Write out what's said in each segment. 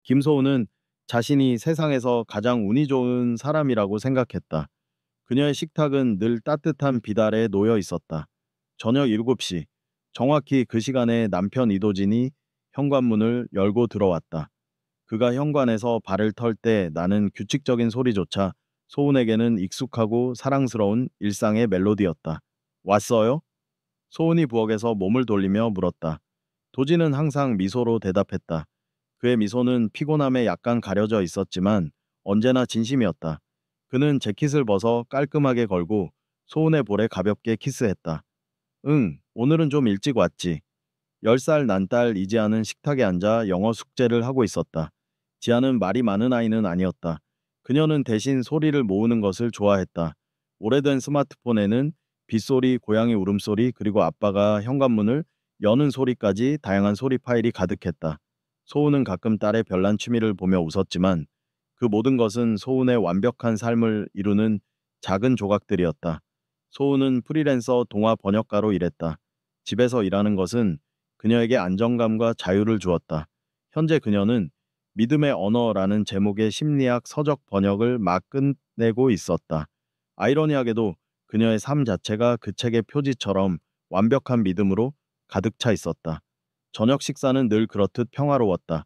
김소은은 자신이 세상에서 가장 운이 좋은 사람이라고 생각했다. 그녀의 식탁은 늘 따뜻한 빛 아래 놓여 있었다. 저녁 7시, 정확히 그 시간에 남편 이도진이 현관문을 열고 들어왔다. 그가 현관에서 발을 털 때 나는 규칙적인 소리조차 소은에게는 익숙하고 사랑스러운 일상의 멜로디였다. 왔어요? 소은이 부엌에서 몸을 돌리며 물었다. 도진은 항상 미소로 대답했다. 그의 미소는 피곤함에 약간 가려져 있었지만 언제나 진심이었다. 그는 재킷을 벗어 깔끔하게 걸고 소은의 볼에 가볍게 키스했다. 응, 오늘은 좀 일찍 왔지. 10살 난 딸 이지아는 식탁에 앉아 영어 숙제를 하고 있었다. 지아는 말이 많은 아이는 아니었다. 그녀는 대신 소리를 모으는 것을 좋아했다. 오래된 스마트폰에는 빗소리, 고양이 울음소리, 그리고 아빠가 현관문을 여는 소리까지 다양한 소리 파일이 가득했다. 소은은 가끔 딸의 별난 취미를 보며 웃었지만 그 모든 것은 소은의 완벽한 삶을 이루는 작은 조각들이었다. 소은은 프리랜서 동화 번역가로 일했다. 집에서 일하는 것은 그녀에게 안정감과 자유를 주었다. 현재 그녀는 믿음의 언어라는 제목의 심리학 서적 번역을 막 끝내고 있었다. 아이러니하게도 그녀의 삶 자체가 그 책의 표지처럼 완벽한 믿음으로 가득 차 있었다. 저녁 식사는 늘 그렇듯 평화로웠다.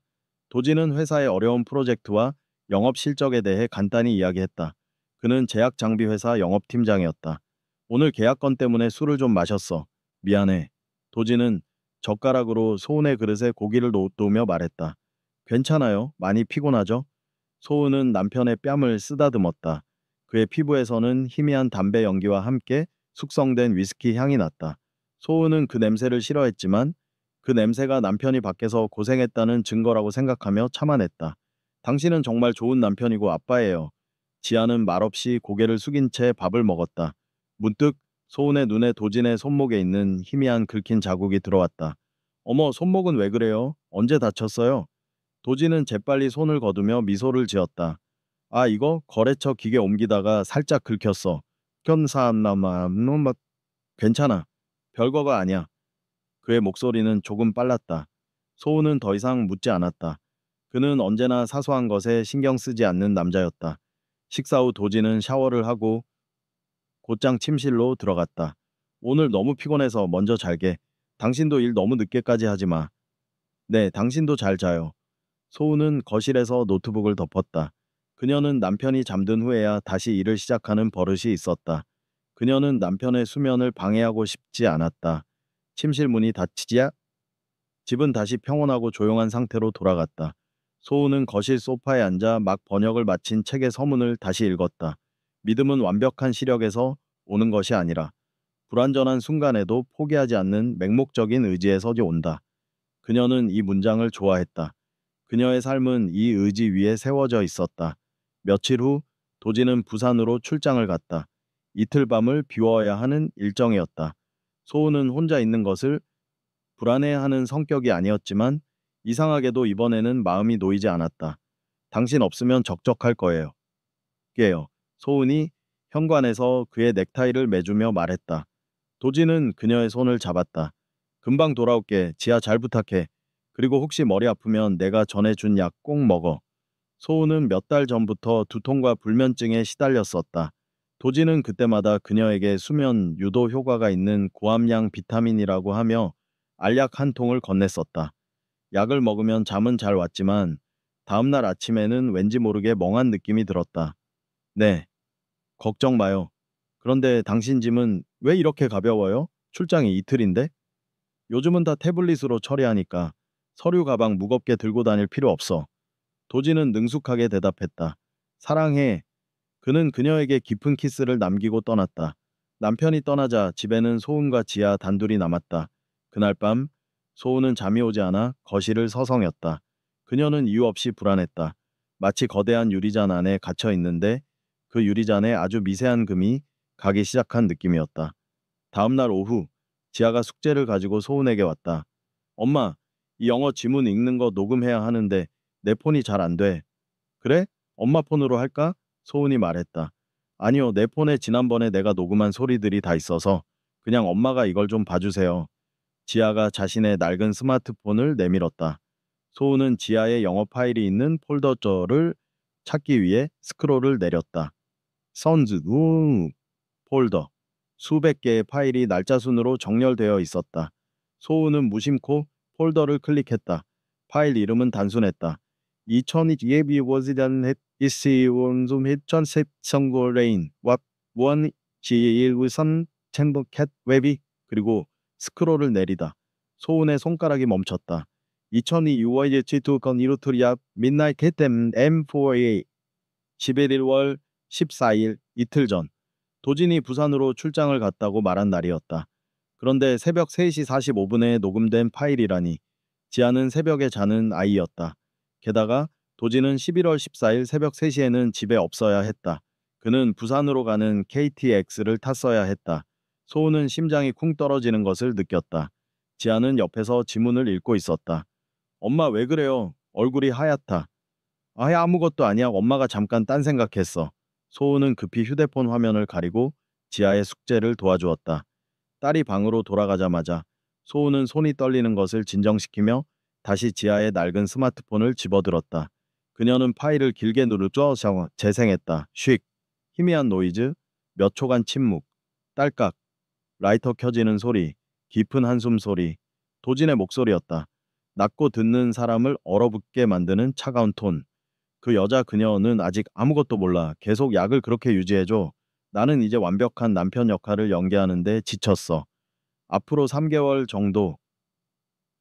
도지는 회사의 어려운 프로젝트와 영업 실적에 대해 간단히 이야기했다. 그는 제약 장비 회사 영업팀장이었다. 오늘 계약건 때문에 술을 좀 마셨어. 미안해. 도지는 젓가락으로 소은의 그릇에 고기를 놓으며 말했다. 괜찮아요. 많이 피곤하죠? 소은은 남편의 뺨을 쓰다듬었다. 그의 피부에서는 희미한 담배 연기와 함께 숙성된 위스키 향이 났다. 소은은 그 냄새를 싫어했지만 그 냄새가 남편이 밖에서 고생했다는 증거라고 생각하며 참아냈다. 당신은 정말 좋은 남편이고 아빠예요. 지아는 말없이 고개를 숙인 채 밥을 먹었다. 문득 소은의 눈에 도진의 손목에 있는 희미한 긁힌 자국이 들어왔다. 어머, 손목은 왜 그래요? 언제 다쳤어요? 도진은 재빨리 손을 거두며 미소를 지었다. 아, 이거 거래처 기계 옮기다가 살짝 긁혔어. 견사암나마, 괜찮아. 별거가 아니야. 그의 목소리는 조금 빨랐다. 소은은 더 이상 묻지 않았다. 그는 언제나 사소한 것에 신경 쓰지 않는 남자였다. 식사 후 도진은 샤워를 하고 곧장 침실로 들어갔다. 오늘 너무 피곤해서 먼저 잘게. 당신도 일 너무 늦게까지 하지 마. 네, 당신도 잘 자요. 소은은 거실에서 노트북을 덮었다. 그녀는 남편이 잠든 후에야 다시 일을 시작하는 버릇이 있었다. 그녀는 남편의 수면을 방해하고 싶지 않았다. 침실 문이 닫히자 집은 다시 평온하고 조용한 상태로 돌아갔다. 소은은 거실 소파에 앉아 막 번역을 마친 책의 서문을 다시 읽었다. 믿음은 완벽한 시력에서 오는 것이 아니라 불완전한 순간에도 포기하지 않는 맹목적인 의지에서 온다. 그녀는 이 문장을 좋아했다. 그녀의 삶은 이 의지 위에 세워져 있었다. 며칠 후 도지는 부산으로 출장을 갔다. 이틀 밤을 비워야 하는 일정이었다. 소은은 혼자 있는 것을 불안해하는 성격이 아니었지만 이상하게도 이번에는 마음이 놓이지 않았다. 당신 없으면 적적할 거예요. 게요. 소은이 현관에서 그의 넥타이를 매주며 말했다. 도지는 그녀의 손을 잡았다. 금방 돌아올게. 지아 잘 부탁해. 그리고 혹시 머리 아프면 내가 전해준 약 꼭 먹어. 소은은 몇 달 전부터 두통과 불면증에 시달렸었다. 도지는 그때마다 그녀에게 수면 유도 효과가 있는 고함량 비타민이라고 하며 알약 한 통을 건넸었다. 약을 먹으면 잠은 잘 왔지만 다음날 아침에는 왠지 모르게 멍한 느낌이 들었다. 네, 걱정 마요. 그런데 당신 짐은 왜 이렇게 가벼워요? 출장이 이틀인데? 요즘은 다 태블릿으로 처리하니까 서류 가방 무겁게 들고 다닐 필요 없어. 도지는 능숙하게 대답했다. 사랑해. 그는 그녀에게 깊은 키스를 남기고 떠났다. 남편이 떠나자 집에는 소은과 지아 단둘이 남았다. 그날 밤 소은은 잠이 오지 않아 거실을 서성였다. 그녀는 이유 없이 불안했다. 마치 거대한 유리잔 안에 갇혀 있는데 그 유리잔에 아주 미세한 금이 가기 시작한 느낌이었다. 다음 날 오후 지아가 숙제를 가지고 소은에게 왔다. 엄마, 이 영어 지문 읽는 거 녹음해야 하는데 내 폰이 잘 안 돼. 그래? 엄마 폰으로 할까? 소은이 말했다. 아니요, 내 폰에 지난번에 내가 녹음한 소리들이 다 있어서 그냥 엄마가 이걸 좀 봐주세요. 지아가 자신의 낡은 스마트폰을 내밀었다. 소우는 지하에 영어 파일이 있는 폴더저를 찾기 위해 스크롤을 내렸다. 선즈 우 폴더. 수백 개의 파일이 날짜 순으로 정렬되어 있었다. 소우는 무심코 폴더를 클릭했다. 파일 이름은 단순했다. 2002 워즈단 이시온좀 히천십 성고레인 원 지일우선 챔버캣 웹이 그리고 스크롤을 내리다. 소운의 손가락이 멈췄다. 2002 6월 2건 이루투리아 midnight 캣댐 M4A 11월 14일 이틀 전 도진이 부산으로 출장을 갔다고 말한 날이었다. 그런데 새벽 3시 45분에 녹음된 파일이라니 지아는 새벽에 자는 아이였다. 게다가 도진은 11월 14일 새벽 3시에는 집에 없어야 했다. 그는 부산으로 가는 KTX를 탔어야 했다. 소우는 심장이 쿵 떨어지는 것을 느꼈다. 지아는 옆에서 지문을 읽고 있었다. 엄마 왜 그래요? 얼굴이 하얗다. 아예 아무것도 아니야. 엄마가 잠깐 딴 생각했어. 소우는 급히 휴대폰 화면을 가리고 지아의 숙제를 도와주었다. 딸이 방으로 돌아가자마자 소우는 손이 떨리는 것을 진정시키며 다시 지아의 낡은 스마트폰을 집어들었다. 그녀는 파일을 길게 누르죠. 재생했다. 쉭. 희미한 노이즈. 몇 초간 침묵. 딸깍. 라이터 켜지는 소리. 깊은 한숨 소리. 도진의 목소리였다. 낮고 듣는 사람을 얼어붙게 만드는 차가운 톤. 그 여자 그녀는 아직 아무것도 몰라. 계속 약을 그렇게 유지해줘. 나는 이제 완벽한 남편 역할을 연기하는데 지쳤어. 앞으로 3개월 정도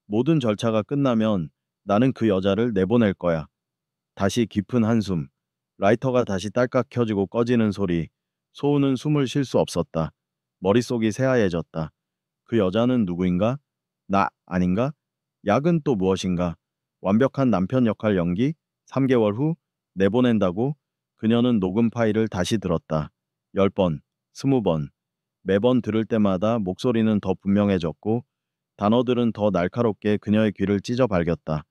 모든 절차가 끝나면 나는 그 여자를 내보낼 거야. 다시 깊은 한숨. 라이터가 다시 딸깍 켜지고 꺼지는 소리. 소우는 숨을 쉴 수 없었다. 머릿속이 새하얘졌다. 그 여자는 누구인가? 나 아닌가? 약은 또 무엇인가? 완벽한 남편 역할 연기? 3개월 후 내보낸다고? 그녀는 녹음 파일을 다시 들었다. 10번, 20번. 매번 들을 때마다 목소리는 더 분명해졌고 단어들은 더 날카롭게 그녀의 귀를 찢어 발겼다.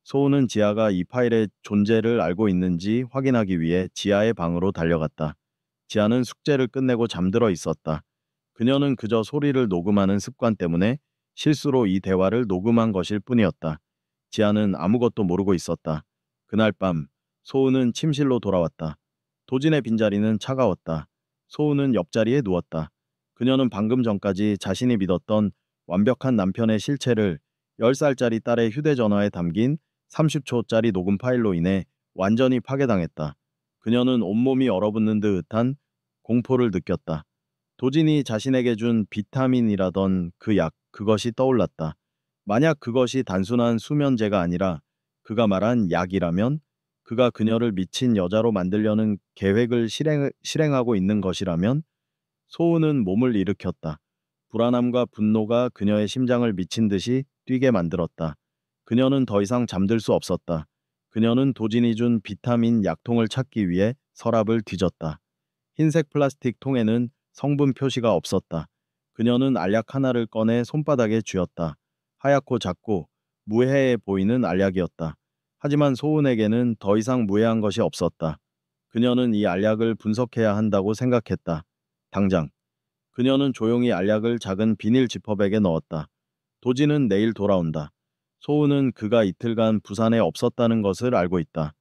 소우는 지아가 이 파일의 존재를 알고 있는지 확인하기 위해 지아의 방으로 달려갔다. 지아는 숙제를 끝내고 잠들어 있었다. 그녀는 그저 소리를 녹음하는 습관 때문에 실수로 이 대화를 녹음한 것일 뿐이었다. 지아는 아무것도 모르고 있었다. 그날 밤 소우는 침실로 돌아왔다. 도진의 빈자리는 차가웠다. 소우는 옆자리에 누웠다. 그녀는 방금 전까지 자신이 믿었던 완벽한 남편의 실체를 10살짜리 딸의 휴대전화에 담긴 30초짜리 녹음 파일로 인해 완전히 파괴당했다. 그녀는 온몸이 얼어붙는 듯한 공포를 느꼈다. 도진이 자신에게 준 비타민이라던 그 약, 그것이 떠올랐다. 만약 그것이 단순한 수면제가 아니라 그가 말한 약이라면, 그가 그녀를 미친 여자로 만들려는 계획을 실행하고 있는 것이라면, 소우는 몸을 일으켰다. 불안함과 분노가 그녀의 심장을 미친 듯이 뛰게 만들었다. 그녀는 더 이상 잠들 수 없었다. 그녀는 도진이 준 비타민 약통을 찾기 위해 서랍을 뒤졌다. 흰색 플라스틱 통에는 성분 표시가 없었다. 그녀는 알약 하나를 꺼내 손바닥에 쥐었다. 하얗고 작고 무해해 보이는 알약이었다. 하지만 소은에게는 더 이상 무해한 것이 없었다. 그녀는 이 알약을 분석해야 한다고 생각했다. 당장. 그녀는 조용히 알약을 작은 비닐 지퍼백에 넣었다. 도지는 내일 돌아온다. 소은은 그가 이틀간 부산에 없었다는 것을 알고 있다.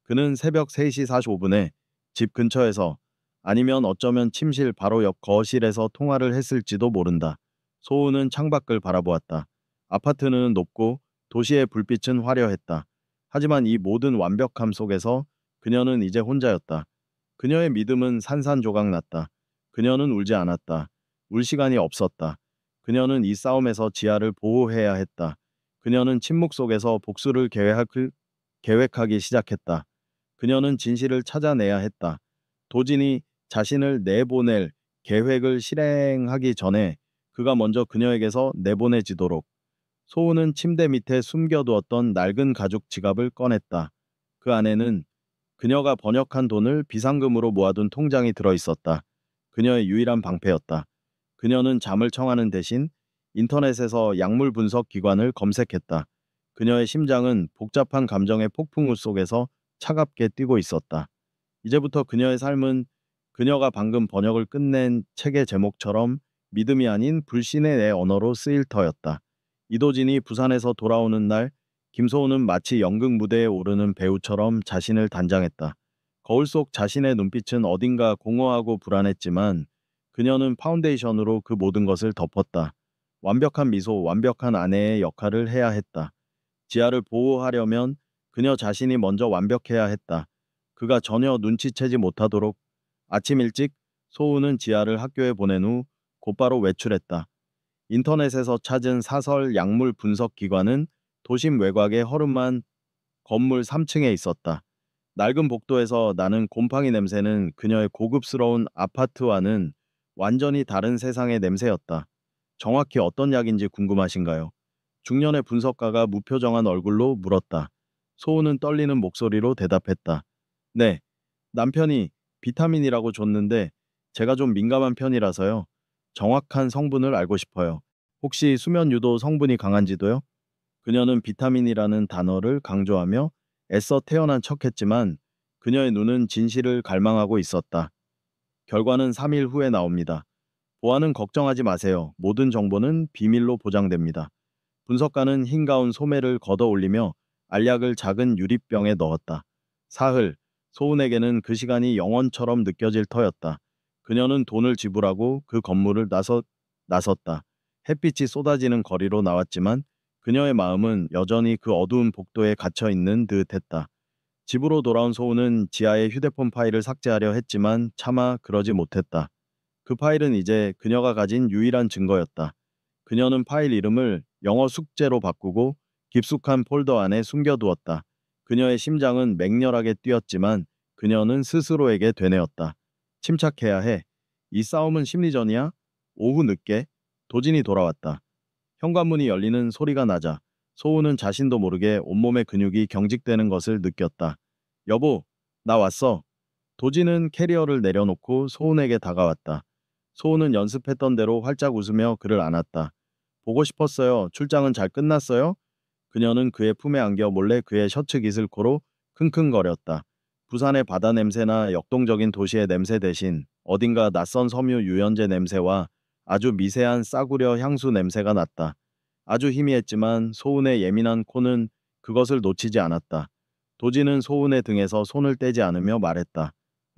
그는 새벽 3시 45분에 집 근처에서 아니면 어쩌면 침실 바로 옆 거실에서 통화를 했을지도 모른다. 소우는 창밖을 바라보았다. 아파트는 높고 도시의 불빛은 화려했다. 하지만 이 모든 완벽함 속에서 그녀는 이제 혼자였다. 그녀의 믿음은 산산조각났다. 그녀는 울지 않았다. 울 시간이 없었다. 그녀는 이 싸움에서 지아를 보호해야 했다. 그녀는 침묵 속에서 복수를 계획하기 시작했다. 그녀는 진실을 찾아내야 했다. 도진이 자신을 내보낼 계획을 실행하기 전에 그가 먼저 그녀에게서 내보내지도록. 소우는 침대 밑에 숨겨두었던 낡은 가죽 지갑을 꺼냈다. 그 안에는 그녀가 번역한 돈을 비상금으로 모아둔 통장이 들어있었다. 그녀의 유일한 방패였다. 그녀는 잠을 청하는 대신 인터넷에서 약물 분석 기관을 검색했다. 그녀의 심장은 복잡한 감정의 폭풍우 속에서 차갑게 뛰고 있었다. 이제부터 그녀의 삶은 그녀가 방금 번역을 끝낸 책의 제목처럼 믿음이 아닌 불신의 내 언어로 쓰일 터였다. 이도진이 부산에서 돌아오는 날 김소우는 마치 연극 무대에 오르는 배우처럼 자신을 단장했다. 거울 속 자신의 눈빛은 어딘가 공허하고 불안했지만 그녀는 파운데이션으로 그 모든 것을 덮었다. 완벽한 미소, 완벽한 아내의 역할을 해야 했다. 지아를 보호하려면 그녀 자신이 먼저 완벽해야 했다. 그가 전혀 눈치채지 못하도록 아침 일찍 소우는 지아를 학교에 보낸 후 곧바로 외출했다. 인터넷에서 찾은 사설 약물 분석 기관은 도심 외곽의 허름한 건물 3층에 있었다. 낡은 복도에서 나는 곰팡이 냄새는 그녀의 고급스러운 아파트와는 완전히 다른 세상의 냄새였다. 정확히 어떤 약인지 궁금하신가요? 중년의 분석가가 무표정한 얼굴로 물었다. 소우는 떨리는 목소리로 대답했다. 네, 남편이 비타민이라고 줬는데 제가 좀 민감한 편이라서요. 정확한 성분을 알고 싶어요. 혹시 수면 유도 성분이 강한지도요? 그녀는 비타민이라는 단어를 강조하며 애써 태어난 척했지만 그녀의 눈은 진실을 갈망하고 있었다. 결과는 3일 후에 나옵니다. 보안은 걱정하지 마세요. 모든 정보는 비밀로 보장됩니다. 분석가는 흰 가운 소매를 걷어 올리며 알약을 작은 유리병에 넣었다. 사흘, 소은에게는 그 시간이 영원처럼 느껴질 터였다. 그녀는 돈을 지불하고 그 건물을 나섰다. 햇빛이 쏟아지는 거리로 나왔지만 그녀의 마음은 여전히 그 어두운 복도에 갇혀 있는 듯했다. 집으로 돌아온 소은은 지아의 휴대폰 파일을 삭제하려 했지만 차마 그러지 못했다. 그 파일은 이제 그녀가 가진 유일한 증거였다. 그녀는 파일 이름을 영어 숙제로 바꾸고 깊숙한 폴더 안에 숨겨두었다. 그녀의 심장은 맹렬하게 뛰었지만 그녀는 스스로에게 되뇌었다. 침착해야 해. 이 싸움은 심리전이야? 오후 늦게 도진이 돌아왔다. 현관문이 열리는 소리가 나자 소우는 자신도 모르게 온몸의 근육이 경직되는 것을 느꼈다. 여보, 나 왔어. 도진은 캐리어를 내려놓고 소은에게 다가왔다. 소은은 연습했던 대로 활짝 웃으며 그를 안았다. 보고 싶었어요. 출장은 잘 끝났어요? 그녀는 그의 품에 안겨 몰래 그의 셔츠 깃을 코로 킁킁거렸다. 부산의 바다 냄새나 역동적인 도시의 냄새 대신 어딘가 낯선 섬유 유연제 냄새와 아주 미세한 싸구려 향수 냄새가 났다. 아주 희미했지만 소은의 예민한 코는 그것을 놓치지 않았다. 도지는 소은의 등에서 손을 떼지 않으며 말했다.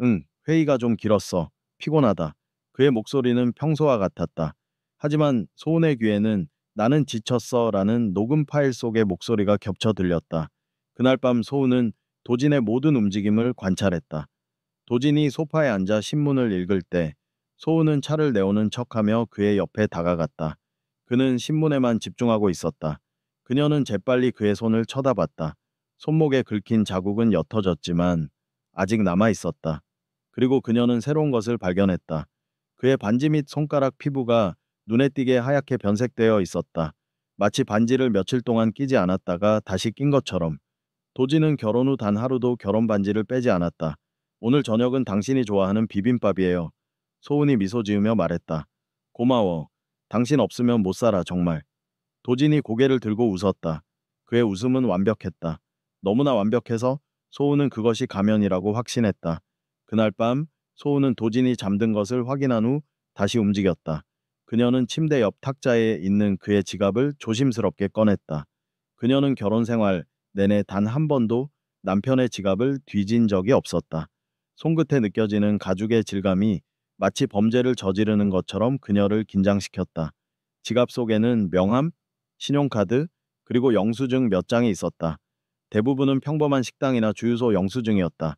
응, 회의가 좀 길었어. 피곤하다. 그의 목소리는 평소와 같았다. 하지만 소은의 귀에는 나는 지쳤어 라는 녹음 파일 속의 목소리가 겹쳐 들렸다. 그날 밤 소은은 도진의 모든 움직임을 관찰했다. 도진이 소파에 앉아 신문을 읽을 때 소은은 차를 내오는 척하며 그의 옆에 다가갔다. 그는 신문에만 집중하고 있었다. 그녀는 재빨리 그의 손을 쳐다봤다. 손목에 긁힌 자국은 옅어졌지만 아직 남아 있었다. 그리고 그녀는 새로운 것을 발견했다. 그의 반지 및 손가락 피부가 눈에 띄게 하얗게 변색되어 있었다. 마치 반지를 며칠 동안 끼지 않았다가 다시 낀 것처럼. 도지는 결혼 후 단 하루도 결혼 반지를 빼지 않았다. 오늘 저녁은 당신이 좋아하는 비빔밥이에요. 소은이 미소 지으며 말했다. 고마워. 당신 없으면 못 살아, 정말. 도진이 고개를 들고 웃었다. 그의 웃음은 완벽했다. 너무나 완벽해서 소은은 그것이 가면이라고 확신했다. 그날 밤 소은은 도진이 잠든 것을 확인한 후 다시 움직였다. 그녀는 침대 옆 탁자에 있는 그의 지갑을 조심스럽게 꺼냈다. 그녀는 결혼 생활 내내 단 한 번도 남편의 지갑을 뒤진 적이 없었다. 손끝에 느껴지는 가죽의 질감이 마치 범죄를 저지르는 것처럼 그녀를 긴장시켰다. 지갑 속에는 명함, 신용카드, 그리고 영수증 몇 장이 있었다. 대부분은 평범한 식당이나 주유소 영수증이었다.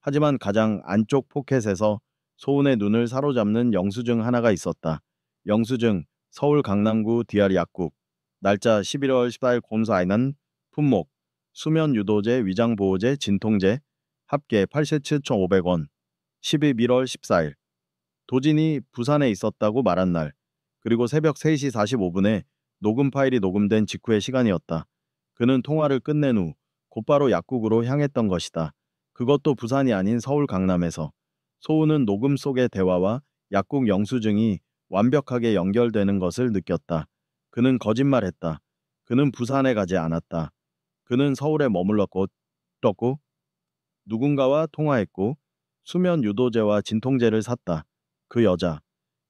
하지만 가장 안쪽 포켓에서 소은의 눈을 사로잡는 영수증 하나가 있었다. 영수증, 서울 강남구 DR 약국, 날짜 11월 14일 곰사이난, 품목, 수면 유도제 위장보호제 진통제, 합계 87,500원, 11월 14일. 도진이 부산에 있었다고 말한 날, 그리고 새벽 3시 45분에 녹음 파일이 녹음된 직후의 시간이었다. 그는 통화를 끝낸 후 곧바로 약국으로 향했던 것이다. 그것도 부산이 아닌 서울 강남에서. 소우는 녹음 속의 대화와 약국 영수증이 완벽하게 연결되는 것을 느꼈다. 그는 거짓말했다. 그는 부산에 가지 않았다. 그는 서울에 머물렀고 누군가와 통화했고 수면 유도제와 진통제를 샀다. 그 여자,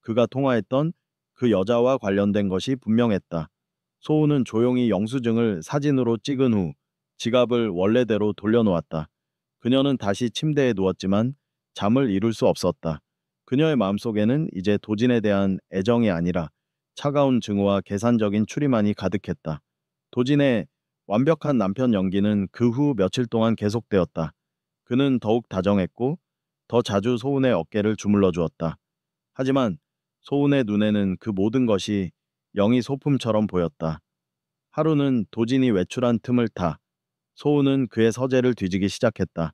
그가 통화했던 그 여자와 관련된 것이 분명했다. 소우는 조용히 영수증을 사진으로 찍은 후 지갑을 원래대로 돌려놓았다. 그녀는 다시 침대에 누웠지만 잠을 이룰 수 없었다. 그녀의 마음속에는 이제 도진에 대한 애정이 아니라 차가운 증오와 계산적인 추리만이 가득했다. 도진의 완벽한 남편 연기는 그 후 며칠 동안 계속되었다. 그는 더욱 다정했고 더 자주 소은의 어깨를 주물러 주었다. 하지만 소은의 눈에는 그 모든 것이 영희 소품처럼 보였다. 하루는 도진이 외출한 틈을 타 소은은 그의 서재를 뒤지기 시작했다.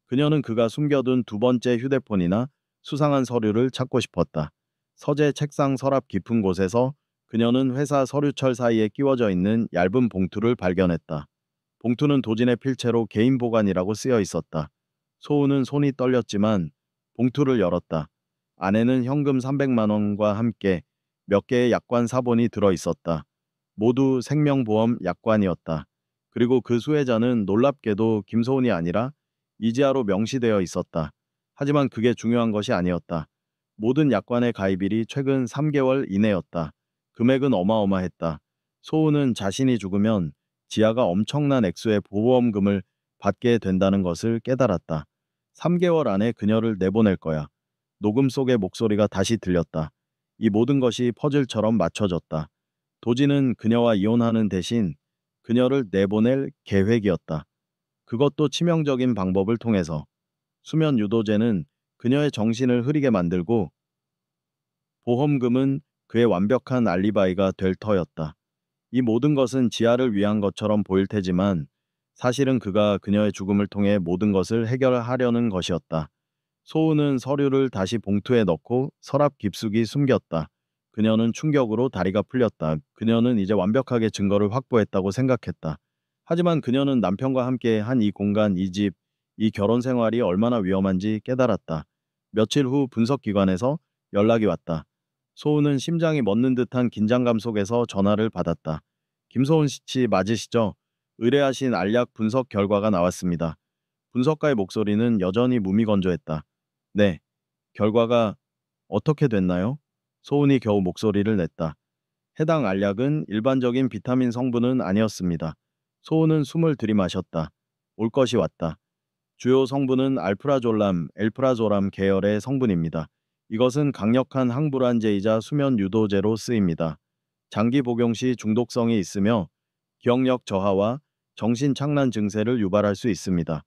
그녀는 그가 숨겨둔 두 번째 휴대폰이나 수상한 서류를 찾고 싶었다. 서재 책상 서랍 깊은 곳에서 그녀는 회사 서류철 사이에 끼워져 있는 얇은 봉투를 발견했다. 봉투는 도진의 필체로 개인 보관이라고 쓰여 있었다. 소은은 손이 떨렸지만 봉투를 열었다. 안에는 현금 300만 원과 함께 몇 개의 약관 사본이 들어 있었다. 모두 생명보험 약관이었다. 그리고 그 수혜자는 놀랍게도 김소은이 아니라 이지아로 명시되어 있었다. 하지만 그게 중요한 것이 아니었다. 모든 약관의 가입일이 최근 3개월 이내였다. 금액은 어마어마했다. 소은은 자신이 죽으면 지아가 엄청난 액수의 보험금을 받게 된다는 것을 깨달았다. 3개월 안에 그녀를 내보낼 거야. 녹음 속의 목소리가 다시 들렸다. 이 모든 것이 퍼즐처럼 맞춰졌다. 도지는 그녀와 이혼하는 대신 그녀를 내보낼 계획이었다. 그것도 치명적인 방법을 통해서. 수면 유도제는 그녀의 정신을 흐리게 만들고 보험금은 그의 완벽한 알리바이가 될 터였다. 이 모든 것은 지아를 위한 것처럼 보일 테지만 사실은 그가 그녀의 죽음을 통해 모든 것을 해결하려는 것이었다. 소우는 서류를 다시 봉투에 넣고 서랍 깊숙이 숨겼다. 그녀는 충격으로 다리가 풀렸다. 그녀는 이제 완벽하게 증거를 확보했다고 생각했다. 하지만 그녀는 남편과 함께 한 이 공간, 이 집, 이 결혼 생활이 얼마나 위험한지 깨달았다. 며칠 후 분석기관에서 연락이 왔다. 소우는 심장이 멎는 듯한 긴장감 속에서 전화를 받았다. 김소은 씨 맞으시죠? 의뢰하신 알약 분석 결과가 나왔습니다. 분석가의 목소리는 여전히 무미건조했다. 네, 결과가 어떻게 됐나요? 소은이 겨우 목소리를 냈다. 해당 알약은 일반적인 비타민 성분은 아니었습니다. 소은은 숨을 들이마셨다. 올 것이 왔다. 주요 성분은 알프라졸람, 엘프라조람 계열의 성분입니다. 이것은 강력한 항불안제이자 수면 유도제로 쓰입니다. 장기 복용 시 중독성이 있으며 기억력 저하와 정신착란 증세를 유발할 수 있습니다.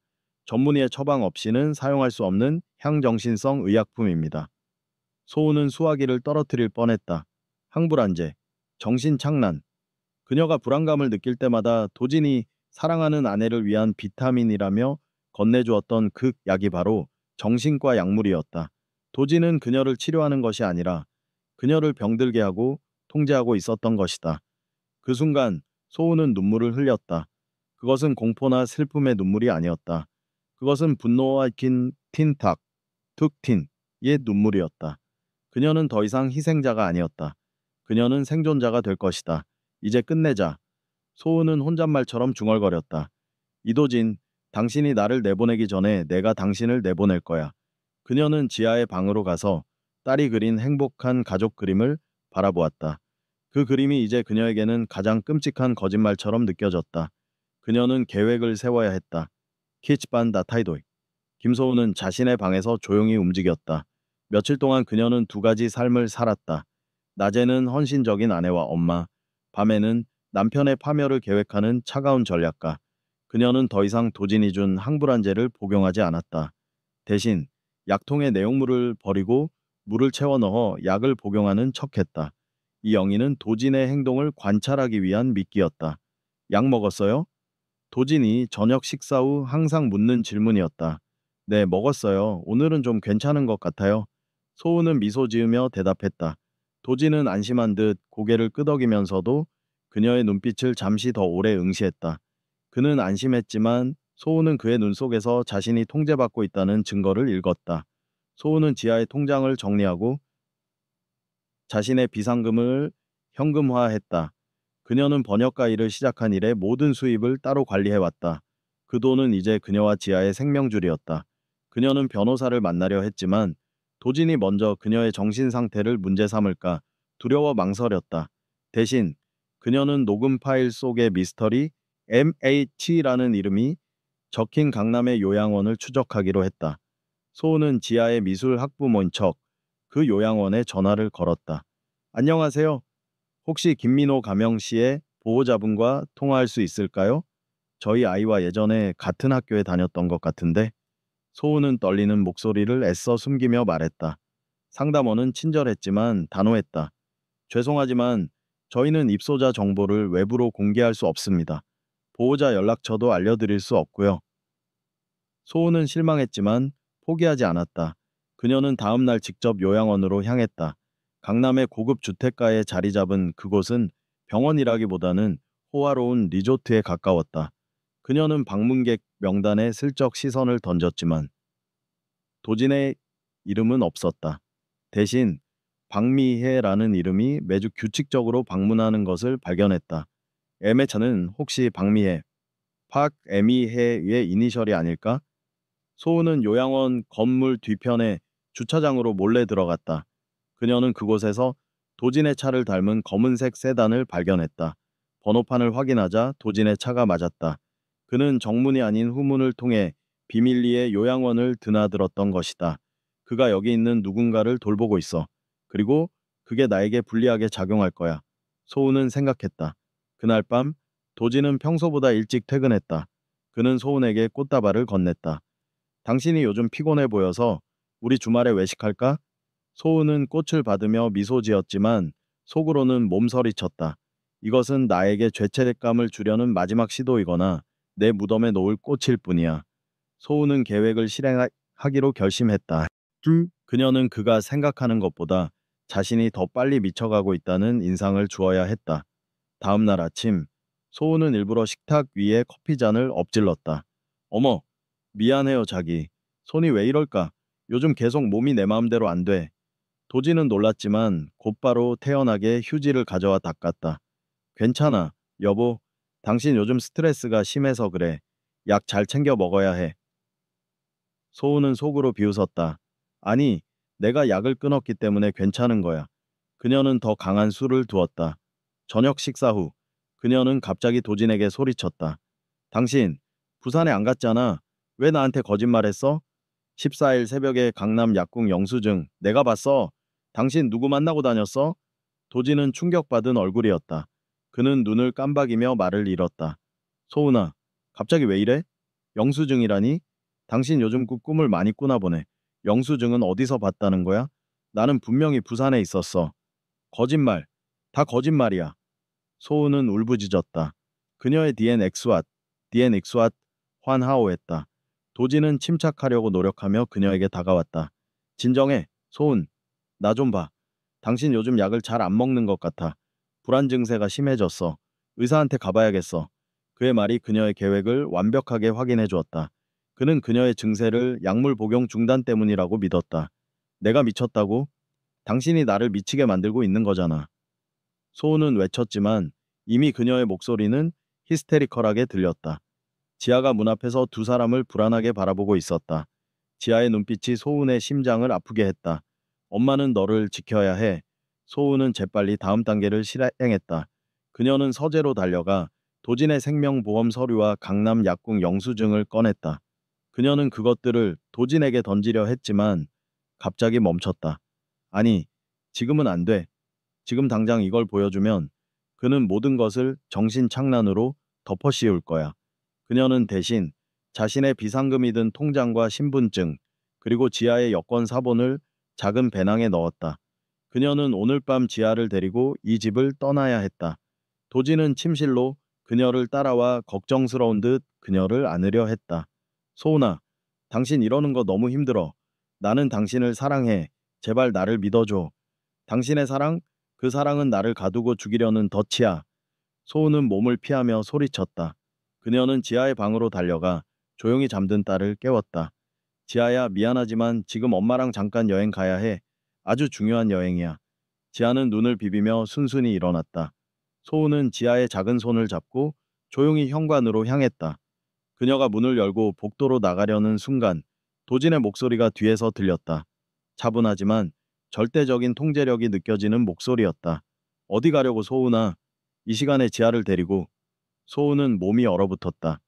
전문의의 처방 없이는 사용할 수 없는 향정신성 의약품입니다. 소우는 수화기를 떨어뜨릴 뻔했다. 항불안제, 정신착란. 그녀가 불안감을 느낄 때마다 도진이 사랑하는 아내를 위한 비타민이라며 건네주었던 그 약이 바로 정신과 약물이었다. 도진은 그녀를 치료하는 것이 아니라 그녀를 병들게 하고 통제하고 있었던 것이다. 그 순간 소우는 눈물을 흘렸다. 그것은 공포나 슬픔의 눈물이 아니었다. 그것은 분노와 긴 틴탁, 툭틴의 눈물이었다. 그녀는 더 이상 희생자가 아니었다. 그녀는 생존자가 될 것이다. 이제 끝내자. 소은은 혼잣말처럼 중얼거렸다. 이도진, 당신이 나를 내보내기 전에 내가 당신을 내보낼 거야. 그녀는 지하의 방으로 가서 딸이 그린 행복한 가족 그림을 바라보았다. 그 그림이 이제 그녀에게는 가장 끔찍한 거짓말처럼 느껴졌다. 그녀는 계획을 세워야 했다. 키치반 다타이도이. 김소은은 자신의 방에서 조용히 움직였다. 며칠 동안 그녀는 두 가지 삶을 살았다. 낮에는 헌신적인 아내와 엄마, 밤에는 남편의 파멸을 계획하는 차가운 전략가. 그녀는 더 이상 도진이 준 항불안제를 복용하지 않았다. 대신 약통의 내용물을 버리고 물을 채워 넣어 약을 복용하는 척했다. 이 영희는 도진의 행동을 관찰하기 위한 미끼였다. 약 먹었어요? 도진이 저녁 식사 후 항상 묻는 질문이었다. 네, 먹었어요. 오늘은 좀 괜찮은 것 같아요. 소우는 미소 지으며 대답했다. 도진은 안심한 듯 고개를 끄덕이면서도 그녀의 눈빛을 잠시 더 오래 응시했다. 그는 안심했지만 소우는 그의 눈 속에서 자신이 통제받고 있다는 증거를 읽었다. 소우는 지하의 통장을 정리하고 자신의 비상금을 현금화했다. 그녀는 번역가 일을 시작한 이래 모든 수입을 따로 관리해왔다. 그 돈은 이제 그녀와 지아의 생명줄이었다. 그녀는 변호사를 만나려 했지만 도진이 먼저 그녀의 정신 상태를 문제 삼을까 두려워 망설였다. 대신 그녀는 녹음 파일 속의 미스터리 MH라는 이름이 적힌 강남의 요양원을 추적하기로 했다. 소은은 지하의 미술 학부모인 척 그 요양원에 전화를 걸었다. 안녕하세요. 혹시 김민호 가명 씨의 보호자분과 통화할 수 있을까요? 저희 아이와 예전에 같은 학교에 다녔던 것 같은데. 소은은 떨리는 목소리를 애써 숨기며 말했다. 상담원은 친절했지만 단호했다. 죄송하지만 저희는 입소자 정보를 외부로 공개할 수 없습니다. 보호자 연락처도 알려드릴 수 없고요. 소은은 실망했지만 포기하지 않았다. 그녀는 다음 날 직접 요양원으로 향했다. 강남의 고급 주택가에 자리 잡은 그곳은 병원이라기보다는 호화로운 리조트에 가까웠다. 그녀는 방문객 명단에 슬쩍 시선을 던졌지만 도진의 이름은 없었다. 대신 박미혜라는 이름이 매주 규칙적으로 방문하는 것을 발견했다. 애매차는 혹시 박미혜, 박애미혜의 이니셜이 아닐까? 소은은 요양원 건물 뒤편에 주차장으로 몰래 들어갔다. 그녀는 그곳에서 도진의 차를 닮은 검은색 세단을 발견했다. 번호판을 확인하자 도진의 차가 맞았다. 그는 정문이 아닌 후문을 통해 비밀리에 요양원을 드나들었던 것이다. 그가 여기 있는 누군가를 돌보고 있어. 그리고 그게 나에게 불리하게 작용할 거야. 소은은 생각했다. 그날 밤 도진은 평소보다 일찍 퇴근했다. 그는 소은에게 꽃다발을 건넸다. 당신이 요즘 피곤해 보여서 우리 주말에 외식할까? 소은은 꽃을 받으며 미소 지었지만 속으로는 몸서리쳤다. 이것은 나에게 죄책감을 주려는 마지막 시도이거나 내 무덤에 놓을 꽃일 뿐이야. 소은은 계획을 실행하기로 결심했다. 그녀는 그가 생각하는 것보다 자신이 더 빨리 미쳐가고 있다는 인상을 주어야 했다. 다음 날 아침, 소은은 일부러 식탁 위에 커피잔을 엎질렀다. 어머, 미안해요, 자기. 손이 왜 이럴까? 요즘 계속 몸이 내 마음대로 안 돼. 도지는 놀랐지만 곧바로 태연하게 휴지를 가져와 닦았다. 괜찮아, 여보. 당신 요즘 스트레스가 심해서 그래. 약 잘 챙겨 먹어야 해. 소은은 속으로 비웃었다. 아니, 내가 약을 끊었기 때문에 괜찮은 거야. 그녀는 더 강한 술을 두었다. 저녁 식사 후, 그녀는 갑자기 도진에게 소리쳤다. 당신, 부산에 안 갔잖아. 왜 나한테 거짓말했어? 14일 새벽에 강남 약국 영수증 내가 봤어. 당신 누구 만나고 다녔어? 도진은 충격받은 얼굴이었다. 그는 눈을 깜박이며 말을 잃었다. 소은아, 갑자기 왜 이래? 영수증이라니? 당신 요즘 그 꿈을 많이 꾸나 보네. 영수증은 어디서 봤다는 거야? 나는 분명히 부산에 있었어. 거짓말. 다 거짓말이야. 소은은 울부짖었다. 그녀의 디엔 엑스왓, 환하오했다. 도지는 침착하려고 노력하며 그녀에게 다가왔다. 진정해, 소은. 나 좀 봐. 당신 요즘 약을 잘 안 먹는 것 같아. 불안 증세가 심해졌어. 의사한테 가봐야겠어. 그의 말이 그녀의 계획을 완벽하게 확인해 주었다. 그는 그녀의 증세를 약물 복용 중단 때문이라고 믿었다. 내가 미쳤다고? 당신이 나를 미치게 만들고 있는 거잖아. 소은은 외쳤지만 이미 그녀의 목소리는 히스테리컬하게 들렸다. 지아가 문 앞에서 두 사람을 불안하게 바라보고 있었다. 지아의 눈빛이 소은의 심장을 아프게 했다. 엄마는 너를 지켜야 해. 소은은 재빨리 다음 단계를 실행했다. 그녀는 서재로 달려가 도진의 생명보험 서류와 강남 약국 영수증을 꺼냈다. 그녀는 그것들을 도진에게 던지려 했지만 갑자기 멈췄다. 아니, 지금은 안 돼. 지금 당장 이걸 보여주면 그는 모든 것을 정신착란으로 덮어씌울 거야. 그녀는 대신 자신의 비상금이 든 통장과 신분증, 그리고 지아의 여권 사본을 작은 배낭에 넣었다. 그녀는 오늘 밤 지아를 데리고 이 집을 떠나야 했다. 도지는 침실로 그녀를 따라와 걱정스러운 듯 그녀를 안으려 했다. 소은아, 당신 이러는 거 너무 힘들어. 나는 당신을 사랑해. 제발 나를 믿어줘. 당신의 사랑? 그 사랑은 나를 가두고 죽이려는 덫이야. 소은은 몸을 피하며 소리쳤다. 그녀는 지아의 방으로 달려가 조용히 잠든 딸을 깨웠다. 지아야, 미안하지만 지금 엄마랑 잠깐 여행 가야 해. 아주 중요한 여행이야. 지아는 눈을 비비며 순순히 일어났다. 소은은 지아의 작은 손을 잡고 조용히 현관으로 향했다. 그녀가 문을 열고 복도로 나가려는 순간 도진의 목소리가 뒤에서 들렸다. 차분하지만 절대적인 통제력이 느껴지는 목소리였다. 어디 가려고, 소은아? 이 시간에 지아를 데리고 소우는 몸이 얼어붙었다.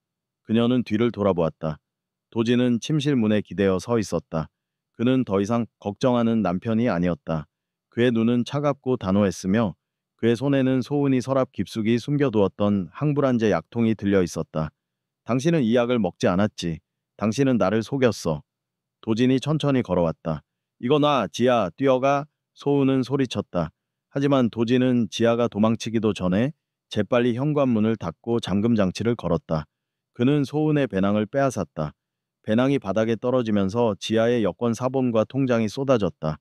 그녀는 뒤를 돌아보았다. 도지는 침실 문에 기대어 서 있었다. 그는 더 이상 걱정하는 남편이 아니었다. 그의 눈은 차갑고 단호했으며 그의 손에는 소은이 서랍 깊숙이 숨겨두었던 항불안제 약통이 들려 있었다. 당신은 이 약을 먹지 않았지. 당신은 나를 속였어. 도진이 천천히 걸어왔다. 이거 놔, 지아, 뛰어가. 소은은 소리쳤다. 하지만 도진은 지아가 도망치기도 전에 재빨리 현관문을 닫고 잠금 장치를 걸었다. 그는 소은의 배낭을 빼앗았다. 배낭이 바닥에 떨어지면서 지아의 여권 사본과 통장이 쏟아졌다.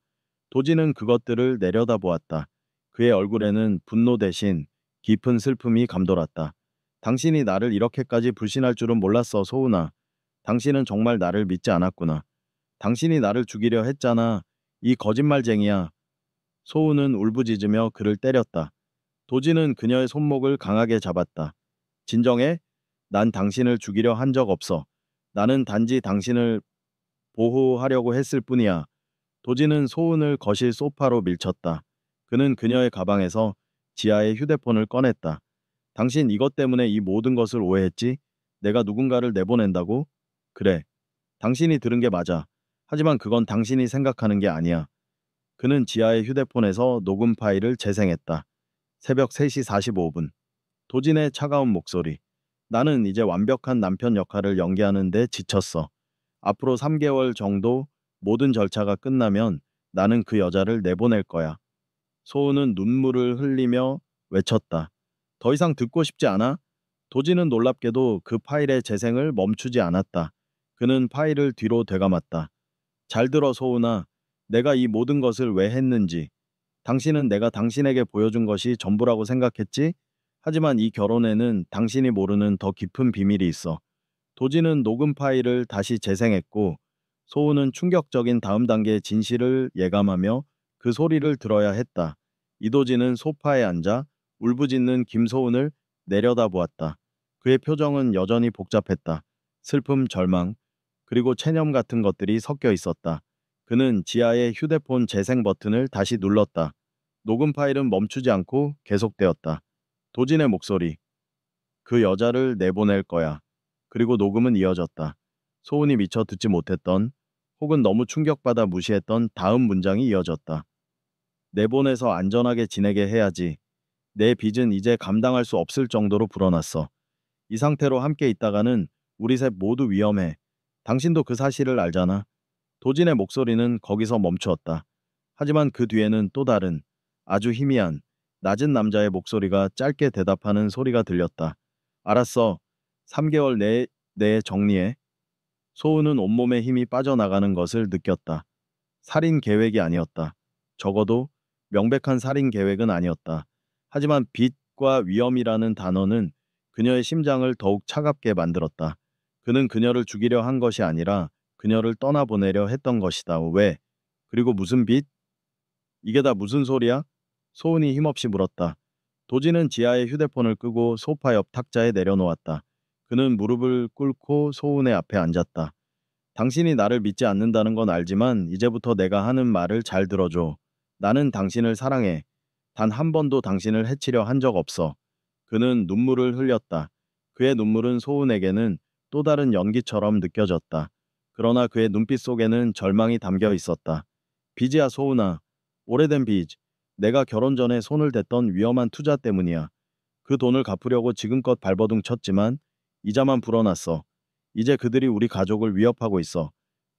도진은 그것들을 내려다보았다. 그의 얼굴에는 분노 대신 깊은 슬픔이 감돌았다. 당신이 나를 이렇게까지 불신할 줄은 몰랐어, 소은아. 당신은 정말 나를 믿지 않았구나. 당신이 나를 죽이려 했잖아. 이 거짓말쟁이야. 소은은 울부짖으며 그를 때렸다. 도지는 그녀의 손목을 강하게 잡았다. 진정해? 난 당신을 죽이려 한 적 없어. 나는 단지 당신을 보호하려고 했을 뿐이야. 도지는 소은을 거실 소파로 밀쳤다. 그는 그녀의 가방에서 지아의 휴대폰을 꺼냈다. 당신 이것 때문에 이 모든 것을 오해했지? 내가 누군가를 내보낸다고? 그래. 당신이 들은 게 맞아. 하지만 그건 당신이 생각하는 게 아니야. 그는 지아의 휴대폰에서 녹음 파일을 재생했다. 새벽 3시 45분. 도진의 차가운 목소리. 나는 이제 완벽한 남편 역할을 연기하는데 지쳤어. 앞으로 3개월 정도 모든 절차가 끝나면 나는 그 여자를 내보낼 거야. 소은은 눈물을 흘리며 외쳤다. 더 이상 듣고 싶지 않아? 도진은 놀랍게도 그 파일의 재생을 멈추지 않았다. 그는 파일을 뒤로 되감았다. 잘 들어, 소은아. 내가 이 모든 것을 왜 했는지. 당신은 내가 당신에게 보여준 것이 전부라고 생각했지? 하지만 이 결혼에는 당신이 모르는 더 깊은 비밀이 있어. 도지는 녹음 파일을 다시 재생했고 소우는 충격적인 다음 단계의 진실을 예감하며 그 소리를 들어야 했다. 이도진은 소파에 앉아 울부짖는 김소은을 내려다보았다. 그의 표정은 여전히 복잡했다. 슬픔, 절망, 그리고 체념 같은 것들이 섞여 있었다. 그는 지아의 휴대폰 재생 버튼을 다시 눌렀다. 녹음 파일은 멈추지 않고 계속되었다. 도진의 목소리. 그 여자를 내보낼 거야. 그리고 녹음은 이어졌다. 소은이 미처 듣지 못했던 혹은 너무 충격받아 무시했던 다음 문장이 이어졌다. 내보내서 안전하게 지내게 해야지. 내 빚은 이제 감당할 수 없을 정도로 불어났어. 이 상태로 함께 있다가는 우리 셋 모두 위험해. 당신도 그 사실을 알잖아. 도진의 목소리는 거기서 멈추었다. 하지만 그 뒤에는 또 다른 아주 희미한 낮은 남자의 목소리가 짧게 대답하는 소리가 들렸다. 알았어. 3개월 내에 정리해. 소은은 온몸에 힘이 빠져나가는 것을 느꼈다. 살인 계획이 아니었다. 적어도 명백한 살인 계획은 아니었다. 하지만 빚과 위험이라는 단어는 그녀의 심장을 더욱 차갑게 만들었다. 그는 그녀를 죽이려 한 것이 아니라 그녀를 떠나보내려 했던 것이다. 왜? 그리고 무슨 빚? 이게 다 무슨 소리야? 소은이 힘없이 물었다. 도지는 지아의 휴대폰을 끄고 소파 옆 탁자에 내려놓았다. 그는 무릎을 꿇고 소은의 앞에 앉았다. 당신이 나를 믿지 않는다는 건 알지만 이제부터 내가 하는 말을 잘 들어줘. 나는 당신을 사랑해. 단 한 번도 당신을 해치려 한 적 없어. 그는 눈물을 흘렸다. 그의 눈물은 소은에게는 또 다른 연기처럼 느껴졌다. 그러나 그의 눈빛 속에는 절망이 담겨 있었다. 빚이야, 소은아. 오래된 빚. 내가 결혼 전에 손을 댔던 위험한 투자 때문이야. 그 돈을 갚으려고 지금껏 발버둥 쳤지만 이자만 불어났어. 이제 그들이 우리 가족을 위협하고 있어.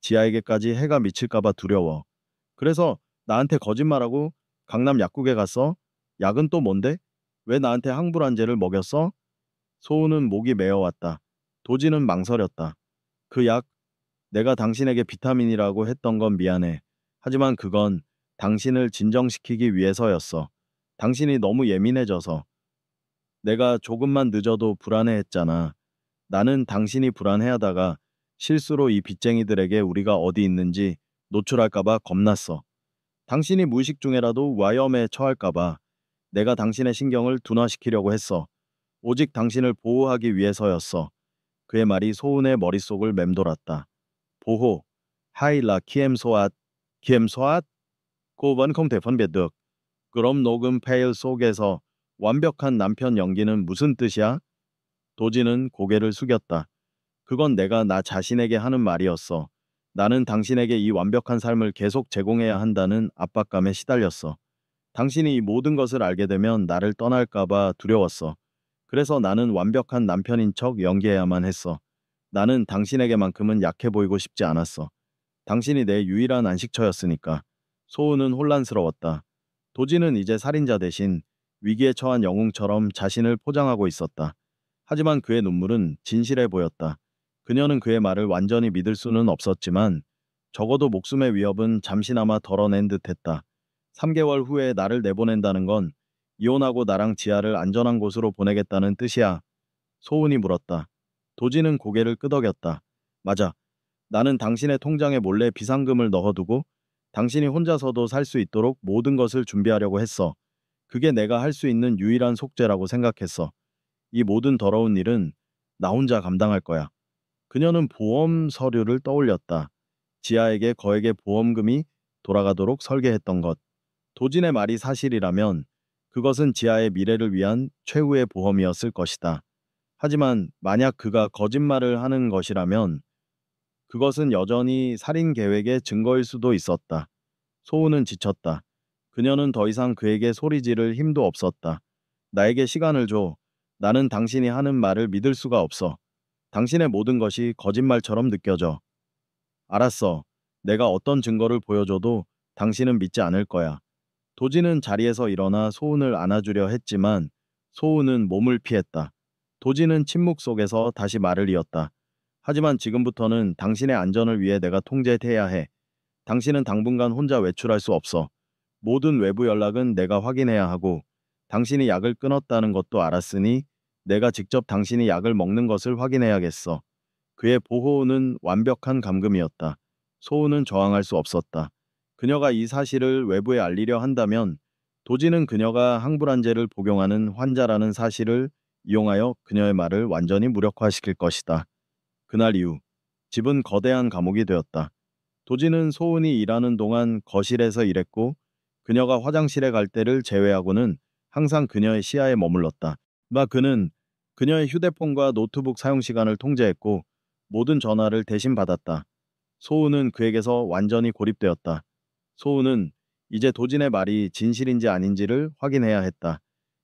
지아에게까지 해가 미칠까봐 두려워. 그래서 나한테 거짓말하고 강남 약국에 갔어? 약은 또 뭔데? 왜 나한테 항불안제를 먹였어? 소우는 목이 메어왔다. 도지는 망설였다. 그 약, 내가 당신에게 비타민이라고 했던 건 미안해. 하지만 그건 당신을 진정시키기 위해서였어. 당신이 너무 예민해져서. 내가 조금만 늦어도 불안해했잖아. 나는 당신이 불안해하다가 실수로 이 빚쟁이들에게 우리가 어디 있는지 노출할까봐 겁났어. 당신이 무의식 중에라도 와이엄에 처할까봐 내가 당신의 신경을 둔화시키려고 했어. 오직 당신을 보호하기 위해서였어. 그의 말이 소은의 머릿속을 맴돌았다. 보호. Hay là Kiem Soat. Kiem Soat? cô vẫn không thể phân biệt được. 그럼 녹음 페일 속에서 완벽한 남편 연기는 무슨 뜻이야? 도지는 고개를 숙였다. 그건 내가 나 자신에게 하는 말이었어. 나는 당신에게 이 완벽한 삶을 계속 제공해야 한다는 압박감에 시달렸어. 당신이 이 모든 것을 알게 되면 나를 떠날까봐 두려웠어. 그래서 나는 완벽한 남편인 척 연기해야만 했어. 나는 당신에게만큼은 약해 보이고 싶지 않았어. 당신이 내 유일한 안식처였으니까. 소은은 혼란스러웠다. 도지는 이제 살인자 대신 위기에 처한 영웅처럼 자신을 포장하고 있었다. 하지만 그의 눈물은 진실해 보였다. 그녀는 그의 말을 완전히 믿을 수는 없었지만 적어도 목숨의 위협은 잠시나마 덜어낸 듯했다. 3개월 후에 나를 내보낸다는 건 이혼하고 나랑 지아를 안전한 곳으로 보내겠다는 뜻이야. 소은이 물었다. 도지는 고개를 끄덕였다. 맞아. 나는 당신의 통장에 몰래 비상금을 넣어두고 당신이 혼자서도 살 수 있도록 모든 것을 준비하려고 했어. 그게 내가 할 수 있는 유일한 속죄라고 생각했어. 이 모든 더러운 일은 나 혼자 감당할 거야. 그녀는 보험 서류를 떠올렸다. 지아에게 거액의 보험금이 돌아가도록 설계했던 것. 도진의 말이 사실이라면 그것은 지아의 미래를 위한 최후의 보험이었을 것이다. 하지만 만약 그가 거짓말을 하는 것이라면 그것은 여전히 살인 계획의 증거일 수도 있었다. 소우는 지쳤다. 그녀는 더 이상 그에게 소리 지를 힘도 없었다. 나에게 시간을 줘. 나는 당신이 하는 말을 믿을 수가 없어. 당신의 모든 것이 거짓말처럼 느껴져. 알았어. 내가 어떤 증거를 보여줘도 당신은 믿지 않을 거야. 도지는 자리에서 일어나 소은을 안아주려 했지만 소은은 몸을 피했다. 도지는 침묵 속에서 다시 말을 이었다. 하지만 지금부터는 당신의 안전을 위해 내가 통제해야 해. 당신은 당분간 혼자 외출할 수 없어. 모든 외부 연락은 내가 확인해야 하고 당신이 약을 끊었다는 것도 알았으니 내가 직접 당신이 약을 먹는 것을 확인해야겠어. 그의 보호는 완벽한 감금이었다. 소우는 저항할 수 없었다. 그녀가 이 사실을 외부에 알리려 한다면 도지는 그녀가 항불안제를 복용하는 환자라는 사실을 이용하여 그녀의 말을 완전히 무력화시킬 것이다. 그날 이후 집은 거대한 감옥이 되었다. 도지는 소은이 일하는 동안 거실에서 일했고 그녀가 화장실에 갈 때를 제외하고는 항상 그녀의 시야에 머물렀다. 그는 그녀의 휴대폰과 노트북 사용 시간을 통제했고 모든 전화를 대신 받았다. 소은은 그에게서 완전히 고립되었다. 소은은 이제 도진의 말이 진실인지 아닌지를 확인해야 했다.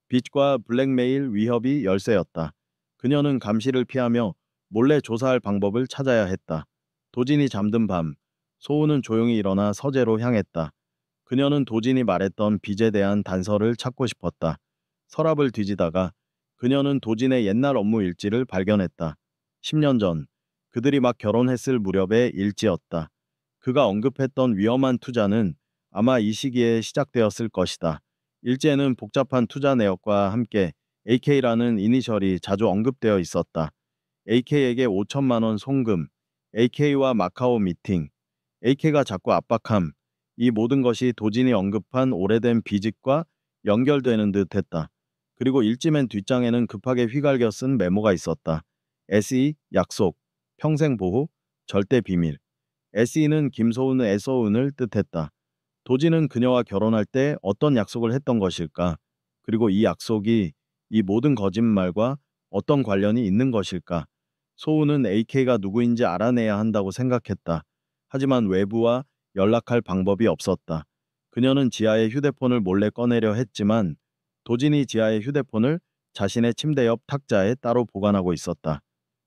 빚과 블랙메일 위협이 열쇠였다. 그녀는 감시를 피하며 몰래 조사할 방법을 찾아야 했다. 도진이 잠든 밤, 소은은 조용히 일어나 서재로 향했다. 그녀는 도진이 말했던 빚에 대한 단서를 찾고 싶었다. 서랍을 뒤지다가 그녀는 도진의 옛날 업무 일지를 발견했다. 10년 전, 그들이 막 결혼했을 무렵의 일지였다. 그가 언급했던 위험한 투자는 아마 이 시기에 시작되었을 것이다. 일지에는 복잡한 투자 내역과 함께 AK라는 이니셜이 자주 언급되어 있었다. AK에게 5천만 원 송금, AK와 마카오 미팅, AK가 자꾸 압박함, 이 모든 것이 도진이 언급한 오래된 비직과 연결되는 듯했다. 그리고 일지 맨 뒷장에는 급하게 휘갈겨 쓴 메모가 있었다. SE 약속, 평생 보호, 절대 비밀. SE는 김소은 애소은을 뜻했다. 도지는 그녀와 결혼할 때 어떤 약속을 했던 것일까? 그리고 이 약속이 이 모든 거짓말과 어떤 관련이 있는 것일까? 소은은 AK가 누구인지 알아내야 한다고 생각했다. 하지만 외부와 연락할 방법이 없었다. 그녀는 지아의 휴대폰을 몰래 꺼내려 했지만 도진이 지아의 휴대폰을 자신의 침대 옆 탁자에 따로 보관하고 있었다.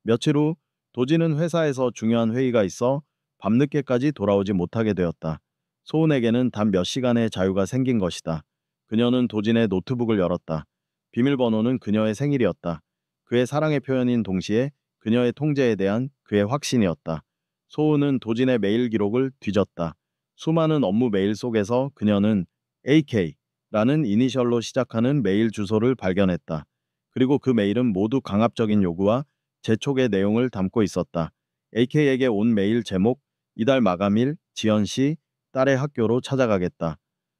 며칠 후 도진은 회사에서 중요한 회의가 있어 밤늦게까지 돌아오지 못하게 되었다. 소은에게는 단 몇 시간의 자유가 생긴 것이다. 그녀는 도진의 노트북을 열었다. 비밀번호는 그녀의 생일이었다. 그의 사랑의 표현인 동시에 그녀의 통제에 대한 그의 확신이었다. 소은은 도진의 메일 기록을 뒤졌다. 수많은 업무 메일 속에서 그녀는 AK라는 이니셜로 시작하는 메일 주소를 발견했다. 그리고 그 메일은 모두 강압적인 요구와 재촉의 내용을 담고 있었다. AK에게 온 메일 제목, 이달 마감일, 지연 씨, 딸의 학교로 찾아가겠다.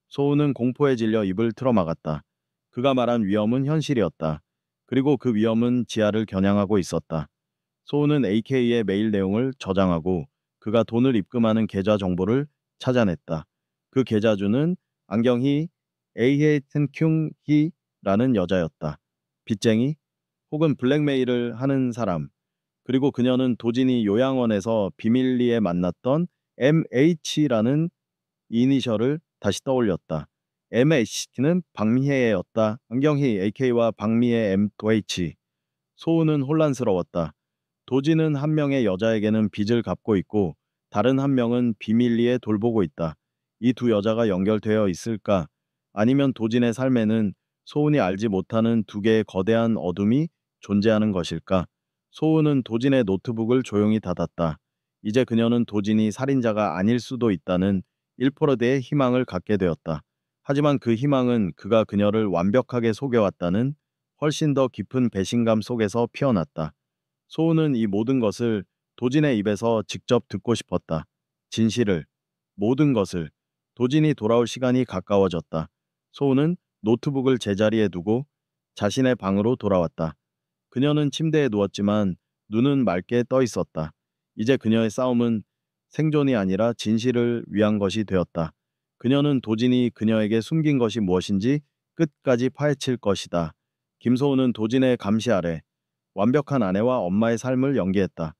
소은은 공포에 질려 입을 틀어막았다. 그가 말한 위험은 현실이었다. 그리고 그 위험은 지하를 겨냥하고 있었다. 소은은 AK의 메일 내용을 저장하고 그가 돈을 입금하는 계좌 정보를 찾아냈다. 그 계좌주는 안경희, 에이헤이튼 큉히 라는 여자였다. 빚쟁이? 혹은 블랙메일을 하는 사람. 그리고 그녀는 도진이 요양원에서 비밀리에 만났던 MH라는 이니셜을 다시 떠올렸다. MH는 박미혜였다. 안경희 AK와 박미혜 M2H. 소우는 혼란스러웠다. 도진은 한 명의 여자에게는 빚을 갚고 있고 다른 한 명은 비밀리에 돌보고 있다. 이 두 여자가 연결되어 있을까? 아니면 도진의 삶에는 소운이 알지 못하는 두 개의 거대한 어둠이 존재하는 것일까? 소운은 도진의 노트북을 조용히 닫았다. 이제 그녀는 도진이 살인자가 아닐 수도 있다는 1%의 희망을 갖게 되었다. 하지만 그 희망은 그가 그녀를 완벽하게 속여왔다는 훨씬 더 깊은 배신감 속에서 피어났다. 소우는 이 모든 것을 도진의 입에서 직접 듣고 싶었다. 진실을, 모든 것을. 도진이 돌아올 시간이 가까워졌다. 소우는 노트북을 제자리에 두고 자신의 방으로 돌아왔다. 그녀는 침대에 누웠지만 눈은 맑게 떠 있었다. 이제 그녀의 싸움은 생존이 아니라 진실을 위한 것이 되었다. 그녀는 도진이 그녀에게 숨긴 것이 무엇인지 끝까지 파헤칠 것이다. 김소우는 도진의 감시 아래 완벽한 아내와 엄마의 삶을 연기했다.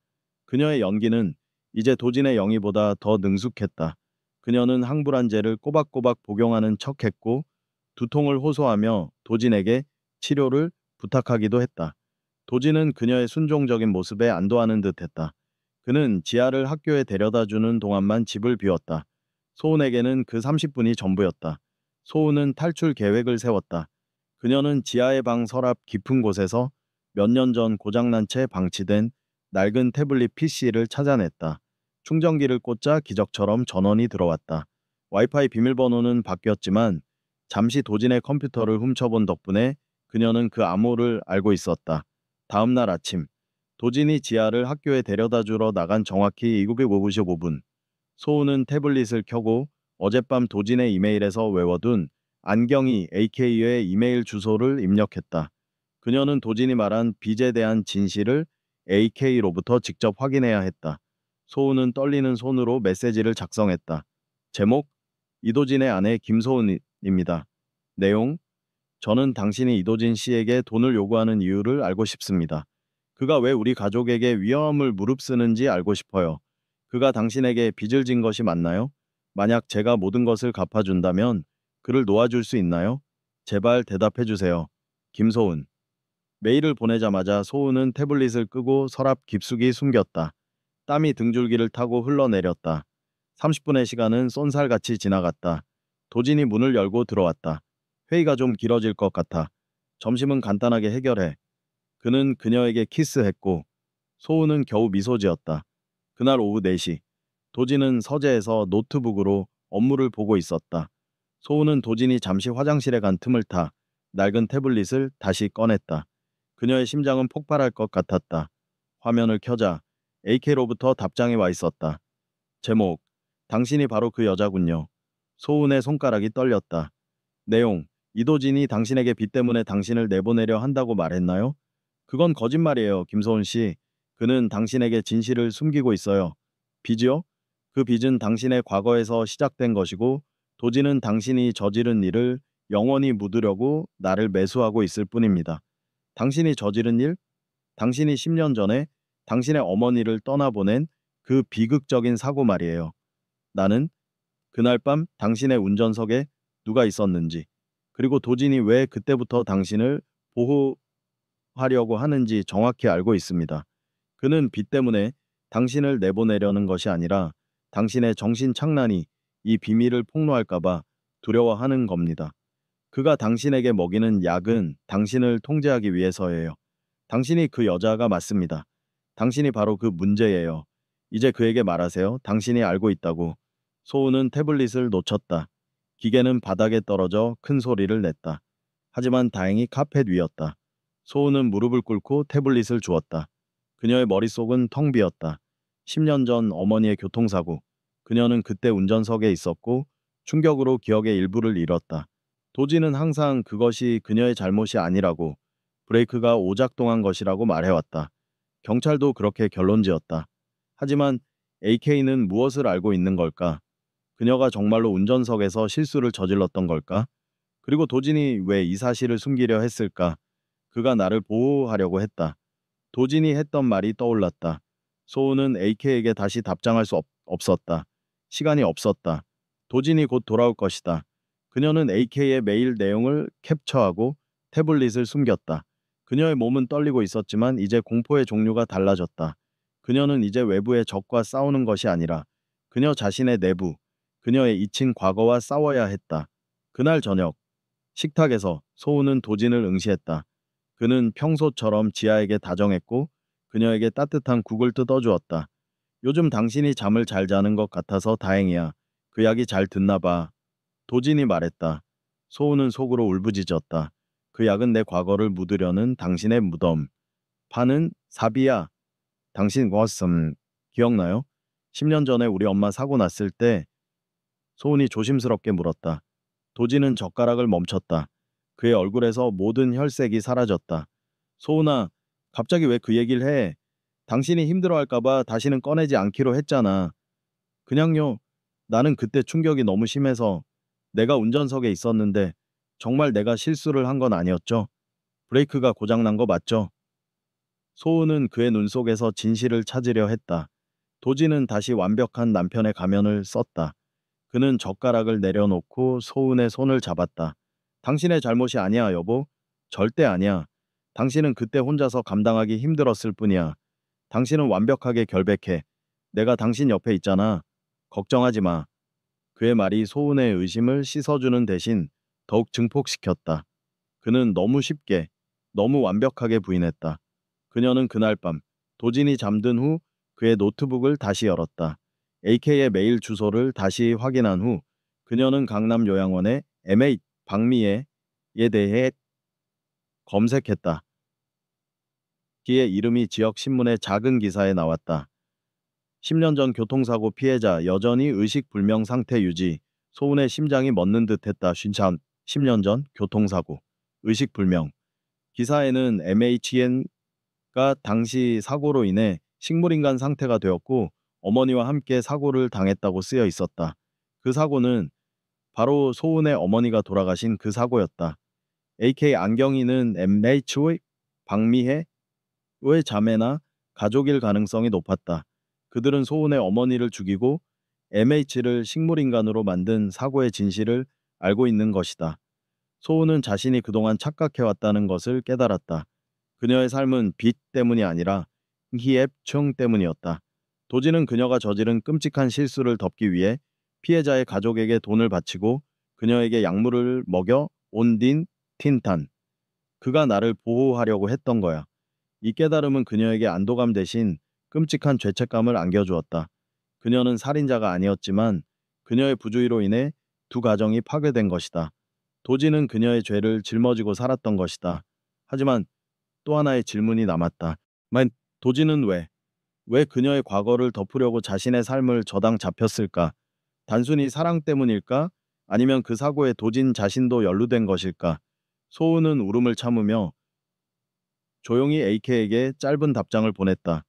그녀의 연기는 이제 도진의 영희보다 더 능숙했다. 그녀는 항불안제를 꼬박꼬박 복용하는 척했고 두통을 호소하며 도진에게 치료를 부탁하기도 했다. 도진은 그녀의 순종적인 모습에 안도하는 듯했다. 그는 지아를 학교에 데려다주는 동안만 집을 비웠다. 소은에게는 그 30분이 전부였다. 소은은 탈출 계획을 세웠다. 그녀는 지하의 방 서랍 깊은 곳에서 몇 년 전 고장난 채 방치된 낡은 태블릿 PC를 찾아냈다. 충전기를 꽂자 기적처럼 전원이 들어왔다. 와이파이 비밀번호는 바뀌었지만 잠시 도진의 컴퓨터를 훔쳐본 덕분에 그녀는 그 암호를 알고 있었다. 다음 날 아침, 도진이 지아를 학교에 데려다 주러 나간 정확히 7:55분, 소우는 태블릿을 켜고 어젯밤 도진의 이메일에서 외워둔 안경이 AK의 이메일 주소를 입력했다. 그녀는 도진이 말한 빚에 대한 진실을 AK로부터 직접 확인해야 했다. 소우는 떨리는 손으로 메시지를 작성했다. 제목, 이도진의 아내 김소은입니다. 내용, 저는 당신이 이도진 씨에게 돈을 요구하는 이유를 알고 싶습니다. 그가 왜 우리 가족에게 위험을 무릅쓰는지 알고 싶어요. 그가 당신에게 빚을 진 것이 맞나요? 만약 제가 모든 것을 갚아준다면 그를 놓아줄 수 있나요? 제발 대답해 주세요. 김소은. 메일을 보내자마자 소은은 태블릿을 끄고 서랍 깊숙이 숨겼다. 땀이 등줄기를 타고 흘러내렸다. 30분의 시간은 쏜살같이 지나갔다. 도진이 문을 열고 들어왔다. 회의가 좀 길어질 것 같아. 점심은 간단하게 해결해. 그는 그녀에게 키스했고 소은은 겨우 미소 지었다. 그날 오후 4시. 도진은 서재에서 노트북으로 업무를 보고 있었다. 소은은 도진이 잠시 화장실에 간 틈을 타 낡은 태블릿을 다시 꺼냈다. 그녀의 심장은 폭발할 것 같았다. 화면을 켜자 AK로부터 답장이 와 있었다. 제목, 당신이 바로 그 여자군요. 소은의 손가락이 떨렸다. 내용, 이도진이 당신에게 빚 때문에 당신을 내보내려 한다고 말했나요? 그건 거짓말이에요, 김소은 씨. 그는 당신에게 진실을 숨기고 있어요. 빚이요? 그 빚은 당신의 과거에서 시작된 것이고 도진은 당신이 저지른 일을 영원히 묻으려고 나를 매수하고 있을 뿐입니다. 당신이 저지른 일? 당신이 10년 전에 당신의 어머니를 떠나보낸 그 비극적인 사고 말이에요. 나는 그날 밤 당신의 운전석에 누가 있었는지, 그리고 도진이 왜 그때부터 당신을 보호하려고 하는지 정확히 알고 있습니다. 그는 빚 때문에 당신을 내보내려는 것이 아니라 당신의 정신 착란이 이 비밀을 폭로할까봐 두려워하는 겁니다. 그가 당신에게 먹이는 약은 당신을 통제하기 위해서예요. 당신이 그 여자가 맞습니다. 당신이 바로 그 문제예요. 이제 그에게 말하세요. 당신이 알고 있다고. 소우는 태블릿을 놓쳤다. 기계는 바닥에 떨어져 큰 소리를 냈다. 하지만 다행히 카펫 위였다. 소우는 무릎을 꿇고 태블릿을 주었다. 그녀의 머릿속은 텅 비었다. 10년 전 어머니의 교통사고. 그녀는 그때 운전석에 있었고 충격으로 기억의 일부를 잃었다. 도지는 항상 그것이 그녀의 잘못이 아니라고, 브레이크가 오작동한 것이라고 말해왔다. 경찰도 그렇게 결론지었다. 하지만 AK는 무엇을 알고 있는 걸까? 그녀가 정말로 운전석에서 실수를 저질렀던 걸까? 그리고 도진이 왜 이 사실을 숨기려 했을까? 그가 나를 보호하려고 했다. 도진이 했던 말이 떠올랐다. 소우는 AK에게 다시 답장할 수 없었다. 시간이 없었다. 도진이 곧 돌아올 것이다. 그녀는 AK의 메일 내용을 캡처하고 태블릿을 숨겼다. 그녀의 몸은 떨리고 있었지만 이제 공포의 종류가 달라졌다. 그녀는 이제 외부의 적과 싸우는 것이 아니라 그녀 자신의 내부, 그녀의 잊힌 과거와 싸워야 했다. 그날 저녁, 식탁에서 소우는 도진을 응시했다. 그는 평소처럼 지아에게 다정했고 그녀에게 따뜻한 국을 뜯어주었다. 요즘 당신이 잠을 잘 자는 것 같아서 다행이야. 그 약이 잘 듣나 봐. 도진이 말했다. 소우는 속으로 울부짖었다. 그 약은 내 과거를 묻으려는 당신의 무덤. 파는 사비야. 당신 기억나요? 10년 전에 우리 엄마 사고 났을 때 소은이 조심스럽게 물었다. 도진은 젓가락을 멈췄다. 그의 얼굴에서 모든 혈색이 사라졌다. 소은아, 갑자기 왜 그 얘기를 해? 당신이 힘들어할까봐 다시는 꺼내지 않기로 했잖아. 그냥요. 나는 그때 충격이 너무 심해서 내가 운전석에 있었는데 정말 내가 실수를 한 건 아니었죠? 브레이크가 고장난 거 맞죠? 소은은 그의 눈 속에서 진실을 찾으려 했다. 도진은 다시 완벽한 남편의 가면을 썼다. 그는 젓가락을 내려놓고 소은의 손을 잡았다. 당신의 잘못이 아니야, 여보. 절대 아니야. 당신은 그때 혼자서 감당하기 힘들었을 뿐이야. 당신은 완벽하게 결백해. 내가 당신 옆에 있잖아. 걱정하지 마. 그의 말이 소은의 의심을 씻어주는 대신 더욱 증폭시켰다. 그는 너무 쉽게, 너무 완벽하게 부인했다. 그녀는 그날 밤 도진이 잠든 후 그의 노트북을 다시 열었다. AK의 메일 주소를 다시 확인한 후 그녀는 강남 요양원의 MH 박미애에 대해 검색했다. 그의 이름이 지역 신문의 작은 기사에 나왔다. 10년 전 교통사고 피해자 여전히 의식불명 상태 유지. 소은의 심장이 멎는 듯했다. 10년 전 교통사고. 의식불명. 기사에는 MHN가 당시 사고로 인해 식물인간 상태가 되었고 어머니와 함께 사고를 당했다고 쓰여 있었다. 그 사고는 바로 소은의 어머니가 돌아가신 그 사고였다. AK 안경이는 MH의 박미혜의 자매나 가족일 가능성이 높았다. 그들은 소은의 어머니를 죽이고 MH를 식물인간으로 만든 사고의 진실을 알고 있는 것이다. 소은은 자신이 그동안 착각해왔다는 것을 깨달았다. 그녀의 삶은 빚 때문이 아니라 희앱충 때문이었다. 도지는 그녀가 저지른 끔찍한 실수를 덮기 위해 피해자의 가족에게 돈을 바치고 그녀에게 약물을 먹여 온딘 틴탄. 그가 나를 보호하려고 했던 거야. 이 깨달음은 그녀에게 안도감 대신 끔찍한 죄책감을 안겨주었다. 그녀는 살인자가 아니었지만 그녀의 부주의로 인해 두 가정이 파괴된 것이다. 도지는 그녀의 죄를 짊어지고 살았던 것이다. 하지만 또 하나의 질문이 남았다. 도지는 왜 그녀의 과거를 덮으려고 자신의 삶을 저당 잡혔을까? 단순히 사랑 때문일까? 아니면 그 사고에 도진 자신도 연루된 것일까? 소은은 울음을 참으며 조용히 AK에게 짧은 답장을 보냈다.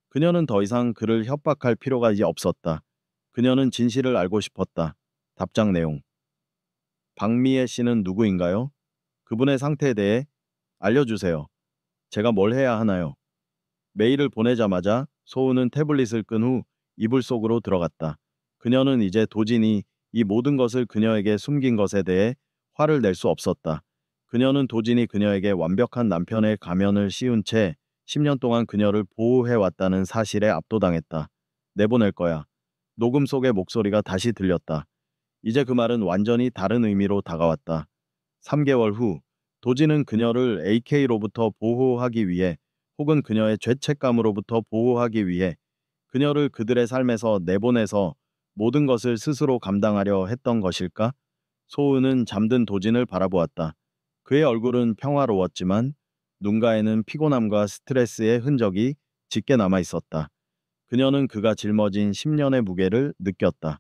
그녀는 더 이상 그를 협박할 필요가 이제 없었다. 그녀는 진실을 알고 싶었다. 답장 내용. 박미애 씨는 누구인가요? 그분의 상태에 대해 알려주세요. 제가 뭘 해야 하나요? 메일을 보내자마자 소우는 태블릿을 끈 후 이불 속으로 들어갔다. 그녀는 이제 도진이 이 모든 것을 그녀에게 숨긴 것에 대해 화를 낼 수 없었다. 그녀는 도진이 그녀에게 완벽한 남편의 가면을 씌운 채 10년 동안 그녀를 보호해왔다는 사실에 압도당했다. 내보낼 거야. 녹음 속의 목소리가 다시 들렸다. 이제 그 말은 완전히 다른 의미로 다가왔다. 3개월 후 도진은 그녀를 AK로부터 보호하기 위해 혹은 그녀의 죄책감으로부터 보호하기 위해 그녀를 그들의 삶에서 내보내서 모든 것을 스스로 감당하려 했던 것일까? 소은은 잠든 도진을 바라보았다. 그의 얼굴은 평화로웠지만 눈가에는 피곤함과 스트레스의 흔적이 짙게 남아 있었다. 그녀는 그가 짊어진 10년의 무게를 느꼈다.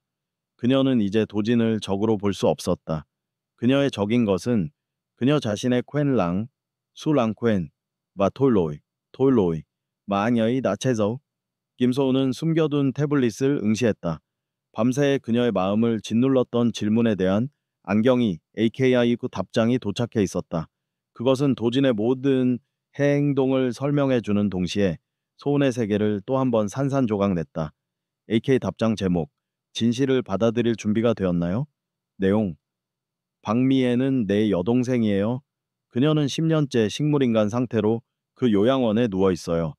그녀는 이제 도진을 적으로 볼 수 없었다. 그녀의 적인 것은 그녀 자신의 쾰랑, 수랑쾰, 톨로이, 마녀의 나체저. 김소은은 숨겨둔 태블릿을 응시했다. 밤새 그녀의 마음을 짓눌렀던 질문에 대한 안경이 AKI 답장이 도착해 있었다. 그것은 도진의 모든 행동을 설명해 주는 동시에 소운의 세계를 또 한 번 산산조각냈다. AK 답장 제목, 진실을 받아들일 준비가 되었나요? 내용, 박미애는 내 여동생이에요. 그녀는 10년째 식물인간 상태로 그 요양원에 누워 있어요.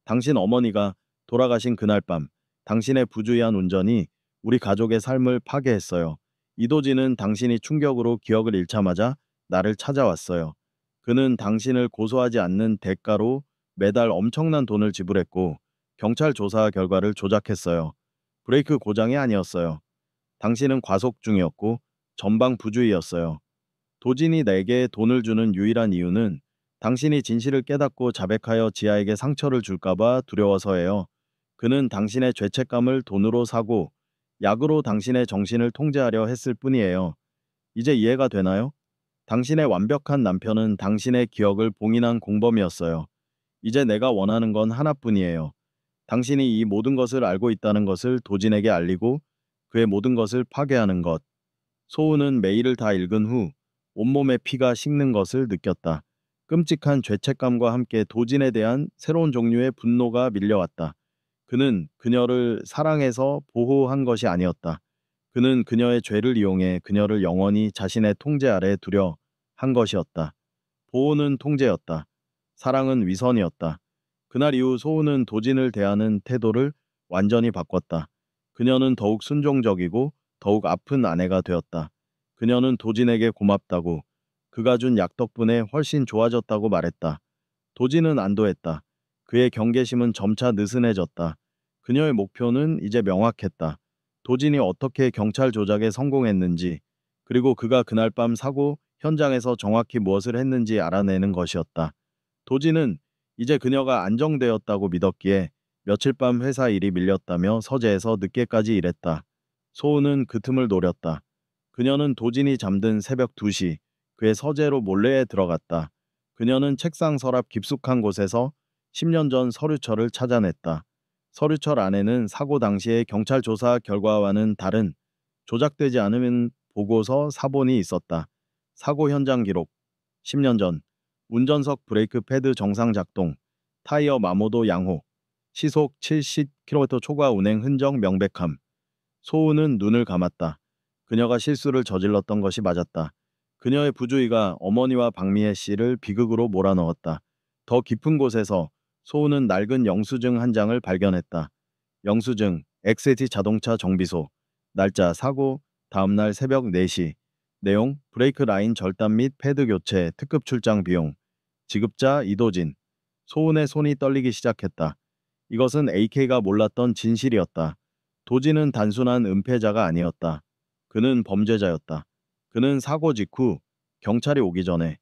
당신 어머니가 돌아가신 그날 밤, 당신의 부주의한 운전이 우리 가족의 삶을 파괴했어요. 이도진은 당신이 충격으로 기억을 잃자마자 나를 찾아왔어요. 그는 당신을 고소하지 않는 대가로 매달 엄청난 돈을 지불했고 경찰 조사 결과를 조작했어요. 브레이크 고장이 아니었어요. 당신은 과속 중이었고 전방 부주의였어요. 도진이 내게 돈을 주는 유일한 이유는 당신이 진실을 깨닫고 자백하여 지아에게 상처를 줄까봐 두려워서예요. 그는 당신의 죄책감을 돈으로 사고 약으로 당신의 정신을 통제하려 했을 뿐이에요. 이제 이해가 되나요? 당신의 완벽한 남편은 당신의 기억을 봉인한 공범이었어요. 이제 내가 원하는 건 하나뿐이에요. 당신이 이 모든 것을 알고 있다는 것을 도진에게 알리고 그의 모든 것을 파괴하는 것. 소우는 메일을 다 읽은 후 온몸에 피가 식는 것을 느꼈다. 끔찍한 죄책감과 함께 도진에 대한 새로운 종류의 분노가 밀려왔다. 그는 그녀를 사랑해서 보호한 것이 아니었다. 그는 그녀의 죄를 이용해 그녀를 영원히 자신의 통제 아래 두려 한 것이었다. 보호는 통제였다. 사랑은 위선이었다. 그날 이후 소우는 도진을 대하는 태도를 완전히 바꿨다. 그녀는 더욱 순종적이고 더욱 아픈 아내가 되었다. 그녀는 도진에게 고맙다고, 그가 준 약 덕분에 훨씬 좋아졌다고 말했다. 도진은 안도했다. 그의 경계심은 점차 느슨해졌다. 그녀의 목표는 이제 명확했다. 도진이 어떻게 경찰 조작에 성공했는지, 그리고 그가 그날 밤 사고 현장에서 정확히 무엇을 했는지 알아내는 것이었다. 도진은 이제 그녀가 안정되었다고 믿었기에 며칠 밤 회사 일이 밀렸다며 서재에서 늦게까지 일했다. 소우는 그 틈을 노렸다. 그녀는 도진이 잠든 새벽 2시 그의 서재로 몰래 들어갔다. 그녀는 책상 서랍 깊숙한 곳에서 10년 전 서류철을 찾아냈다. 서류철 안에는 사고 당시의 경찰 조사 결과와는 다른 조작되지 않은 보고서 사본이 있었다. 사고 현장 기록 10년 전 운전석 브레이크 패드 정상 작동, 타이어 마모도 양호, 시속 70km 초과 운행 흔적 명백함. 소우는 눈을 감았다. 그녀가 실수를 저질렀던 것이 맞았다. 그녀의 부주의가 어머니와 박미애 씨를 비극으로 몰아넣었다. 더 깊은 곳에서 소우는 낡은 영수증 한 장을 발견했다. 영수증, 엑세티 자동차 정비소, 날짜 사고, 다음날 새벽 4시. 내용, 브레이크 라인 절단 및 패드 교체, 특급 출장 비용. 지급자 이도진. 소운의 손이 떨리기 시작했다. 이것은 AK가 몰랐던 진실이었다. 도진은 단순한 은폐자가 아니었다. 그는 범죄자였다. 그는 사고 직후 경찰이 오기 전에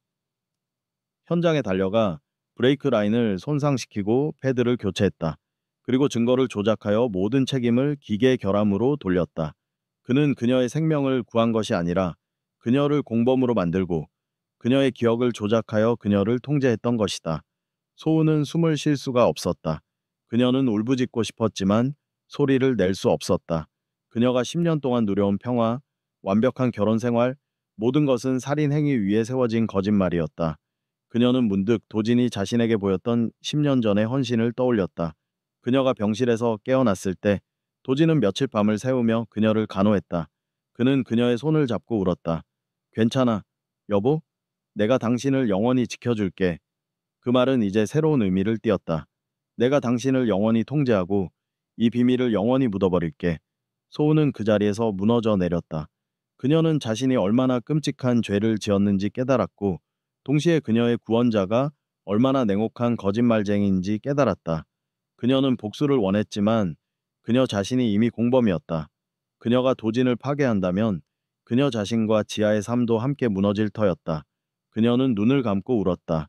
현장에 달려가 브레이크 라인을 손상시키고 패드를 교체했다. 그리고 증거를 조작하여 모든 책임을 기계 결함으로 돌렸다. 그는 그녀의 생명을 구한 것이 아니라 그녀를 공범으로 만들고 그녀의 기억을 조작하여 그녀를 통제했던 것이다. 소우는 숨을 쉴 수가 없었다. 그녀는 울부짖고 싶었지만 소리를 낼 수 없었다. 그녀가 10년 동안 누려온 평화, 완벽한 결혼 생활, 모든 것은 살인 행위 위에 세워진 거짓말이었다. 그녀는 문득 도진이 자신에게 보였던 10년 전의 헌신을 떠올렸다. 그녀가 병실에서 깨어났을 때 도진은 며칠 밤을 새우며 그녀를 간호했다. 그는 그녀의 손을 잡고 울었다. 괜찮아, 여보? 내가 당신을 영원히 지켜줄게. 그 말은 이제 새로운 의미를 띠었다. 내가 당신을 영원히 통제하고 이 비밀을 영원히 묻어버릴게. 소우는 그 자리에서 무너져 내렸다. 그녀는 자신이 얼마나 끔찍한 죄를 지었는지 깨달았고 동시에 그녀의 구원자가 얼마나 냉혹한 거짓말쟁이인지 깨달았다. 그녀는 복수를 원했지만 그녀 자신이 이미 공범이었다. 그녀가 도진을 파괴한다면 그녀 자신과 지아의 삶도 함께 무너질 터였다. 그녀는 눈을 감고 울었다.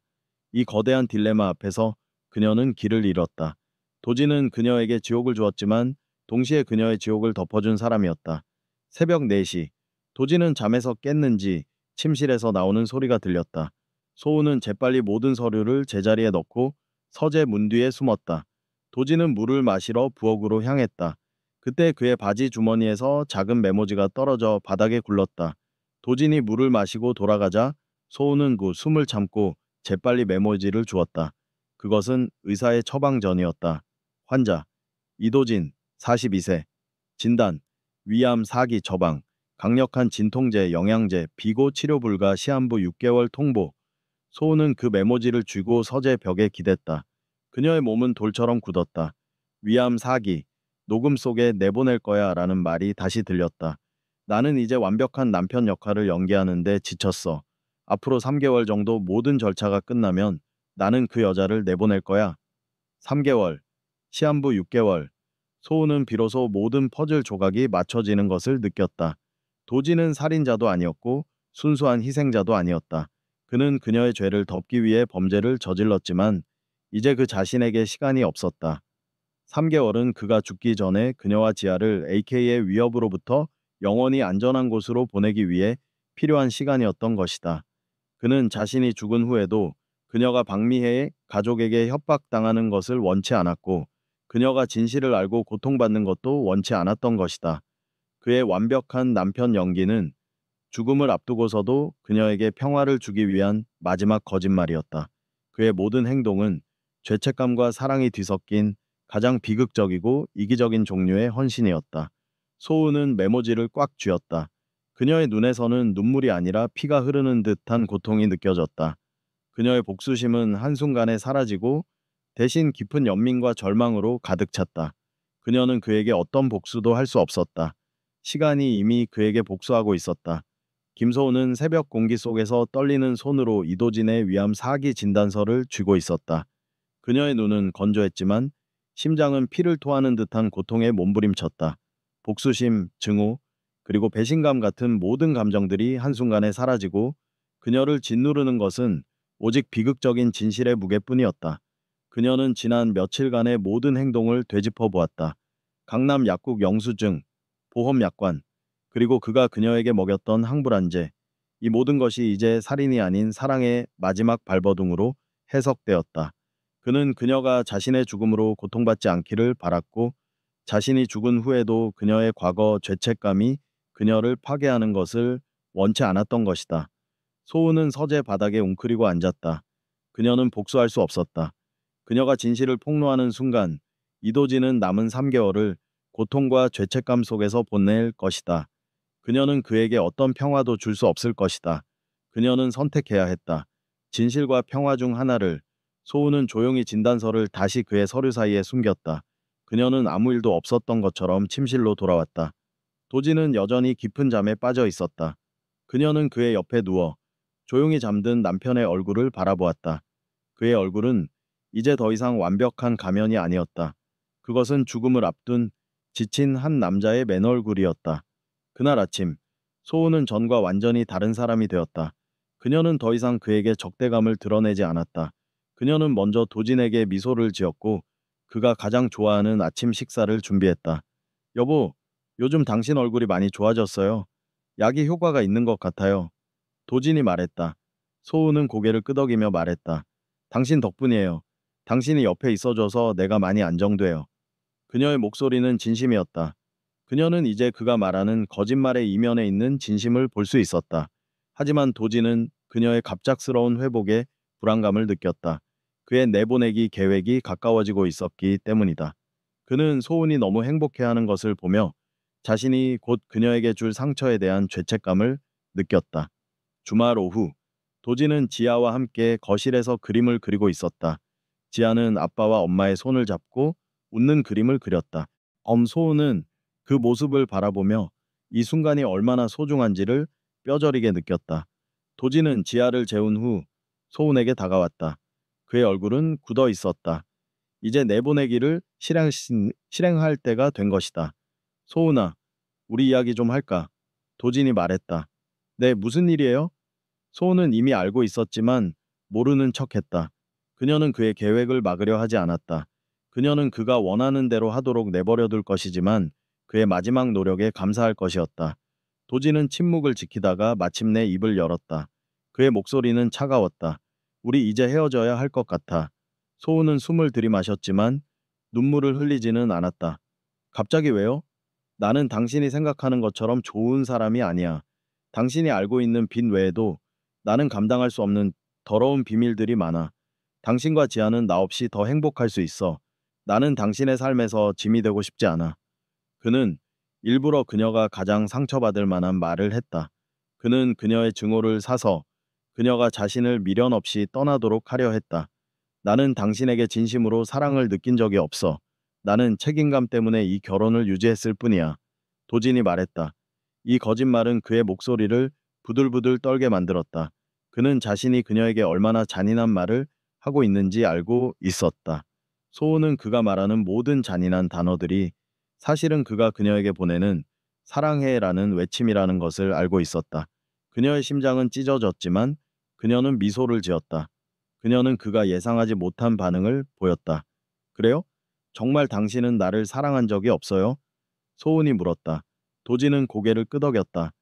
이 거대한 딜레마 앞에서 그녀는 길을 잃었다. 도진은 그녀에게 지옥을 주었지만 동시에 그녀의 지옥을 덮어준 사람이었다. 새벽 4시, 도진은 잠에서 깼는지 침실에서 나오는 소리가 들렸다. 소우는 재빨리 모든 서류를 제자리에 넣고 서재 문 뒤에 숨었다. 도진은 물을 마시러 부엌으로 향했다. 그때 그의 바지 주머니에서 작은 메모지가 떨어져 바닥에 굴렀다. 도진이 물을 마시고 돌아가자 소우는 그 숨을 참고 재빨리 메모지를 주었다. 그것은 의사의 처방전이었다. 환자 이도진 42세 진단 위암 4기 처방 강력한 진통제 영양제 비고 치료 불가 시한부 6개월 통보. 소우는 그 메모지를 쥐고 서재 벽에 기댔다. 그녀의 몸은 돌처럼 굳었다. 위암 4기 녹음 속에 내보낼 거야 라는 말이 다시 들렸다. 나는 이제 완벽한 남편 역할을 연기하는데 지쳤어. 앞으로 3개월 정도 모든 절차가 끝나면 나는 그 여자를 내보낼 거야. 3개월, 시한부 6개월. 소우는 비로소 모든 퍼즐 조각이 맞춰지는 것을 느꼈다. 도지는 살인자도 아니었고 순수한 희생자도 아니었다. 그는 그녀의 죄를 덮기 위해 범죄를 저질렀지만 이제 그 자신에게 시간이 없었다. 3개월은 그가 죽기 전에 그녀와 지아를 AK의 위협으로부터 영원히 안전한 곳으로 보내기 위해 필요한 시간이었던 것이다. 그는 자신이 죽은 후에도 그녀가 박미혜의 가족에게 협박당하는 것을 원치 않았고 그녀가 진실을 알고 고통받는 것도 원치 않았던 것이다. 그의 완벽한 남편 연기는 죽음을 앞두고서도 그녀에게 평화를 주기 위한 마지막 거짓말이었다. 그의 모든 행동은 죄책감과 사랑이 뒤섞인 가장 비극적이고 이기적인 종류의 헌신이었다. 소우는 메모지를 꽉 쥐었다. 그녀의 눈에서는 눈물이 아니라 피가 흐르는 듯한 고통이 느껴졌다. 그녀의 복수심은 한순간에 사라지고 대신 깊은 연민과 절망으로 가득 찼다. 그녀는 그에게 어떤 복수도 할 수 없었다. 시간이 이미 그에게 복수하고 있었다. 김소우는 새벽 공기 속에서 떨리는 손으로 이도진의 위암 4기 진단서를 쥐고 있었다. 그녀의 눈은 건조했지만 심장은 피를 토하는 듯한 고통에 몸부림쳤다. 복수심, 증오, 그리고 배신감 같은 모든 감정들이 한순간에 사라지고 그녀를 짓누르는 것은 오직 비극적인 진실의 무게뿐이었다. 그녀는 지난 며칠간의 모든 행동을 되짚어 보았다. 강남 약국 영수증, 보험 약관, 그리고 그가 그녀에게 먹였던 항불안제. 이 모든 것이 이제 살인이 아닌 사랑의 마지막 발버둥으로 해석되었다. 그는 그녀가 자신의 죽음으로 고통받지 않기를 바랐고 자신이 죽은 후에도 그녀의 과거 죄책감이 그녀를 파괴하는 것을 원치 않았던 것이다. 소우는 서재 바닥에 웅크리고 앉았다. 그녀는 복수할 수 없었다. 그녀가 진실을 폭로하는 순간 이도진은 남은 3개월을 고통과 죄책감 속에서 보낼 것이다. 그녀는 그에게 어떤 평화도 줄 수 없을 것이다. 그녀는 선택해야 했다. 진실과 평화 중 하나를. 소우는 조용히 진단서를 다시 그의 서류 사이에 숨겼다. 그녀는 아무 일도 없었던 것처럼 침실로 돌아왔다. 도지는 여전히 깊은 잠에 빠져 있었다. 그녀는 그의 옆에 누워 조용히 잠든 남편의 얼굴을 바라보았다. 그의 얼굴은 이제 더 이상 완벽한 가면이 아니었다. 그것은 죽음을 앞둔 지친 한 남자의 맨얼굴이었다. 그날 아침, 소우는 전과 완전히 다른 사람이 되었다. 그녀는 더 이상 그에게 적대감을 드러내지 않았다. 그녀는 먼저 도진에게 미소를 지었고 그가 가장 좋아하는 아침 식사를 준비했다. 여보, 요즘 당신 얼굴이 많이 좋아졌어요. 약이 효과가 있는 것 같아요. 도진이 말했다. 소우는 고개를 끄덕이며 말했다. 당신 덕분이에요. 당신이 옆에 있어줘서 내가 많이 안정돼요. 그녀의 목소리는 진심이었다. 그녀는 이제 그가 말하는 거짓말의 이면에 있는 진심을 볼 수 있었다. 하지만 도지는 그녀의 갑작스러운 회복에 불안감을 느꼈다. 그의 내보내기 계획이 가까워지고 있었기 때문이다. 그는 소은이 너무 행복해하는 것을 보며 자신이 곧 그녀에게 줄 상처에 대한 죄책감을 느꼈다. 주말 오후, 도지는 지아와 함께 거실에서 그림을 그리고 있었다. 지아는 아빠와 엄마의 손을 잡고 웃는 그림을 그렸다. 엄소은은 그 모습을 바라보며 이 순간이 얼마나 소중한지를 뼈저리게 느꼈다. 도지는 지아를 재운 후 소은에게 다가왔다. 그의 얼굴은 굳어 있었다. 이제 내보내기를 실행할 때가 된 것이다. 소은아, 우리 이야기 좀 할까? 도진이 말했다. 네, 무슨 일이에요? 소은은 이미 알고 있었지만 모르는 척했다. 그녀는 그의 계획을 막으려 하지 않았다. 그녀는 그가 원하는 대로 하도록 내버려둘 것이지만 그의 마지막 노력에 감사할 것이었다. 도지는 침묵을 지키다가 마침내 입을 열었다. 그의 목소리는 차가웠다. 우리 이제 헤어져야 할 것 같아. 소은은 숨을 들이마셨지만 눈물을 흘리지는 않았다. 갑자기 왜요? 나는 당신이 생각하는 것처럼 좋은 사람이 아니야. 당신이 알고 있는 빚 외에도 나는 감당할 수 없는 더러운 비밀들이 많아. 당신과 지아는 나 없이 더 행복할 수 있어. 나는 당신의 삶에서 짐이 되고 싶지 않아. 그는 일부러 그녀가 가장 상처받을 만한 말을 했다. 그는 그녀의 증오를 사서 그녀가 자신을 미련 없이 떠나도록 하려 했다. 나는 당신에게 진심으로 사랑을 느낀 적이 없어. 나는 책임감 때문에 이 결혼을 유지했을 뿐이야. 도진이 말했다. 이 거짓말은 그의 목소리를 부들부들 떨게 만들었다. 그는 자신이 그녀에게 얼마나 잔인한 말을 하고 있는지 알고 있었다. 소우는 그가 말하는 모든 잔인한 단어들이 사실은 그가 그녀에게 보내는 사랑해라는 외침이라는 것을 알고 있었다. 그녀의 심장은 찢어졌지만 그녀는 미소를 지었다. 그녀는 그가 예상하지 못한 반응을 보였다. 그래요? 정말 당신은 나를 사랑한 적이 없어요? 소은이 물었다. 도지는 고개를 끄덕였다.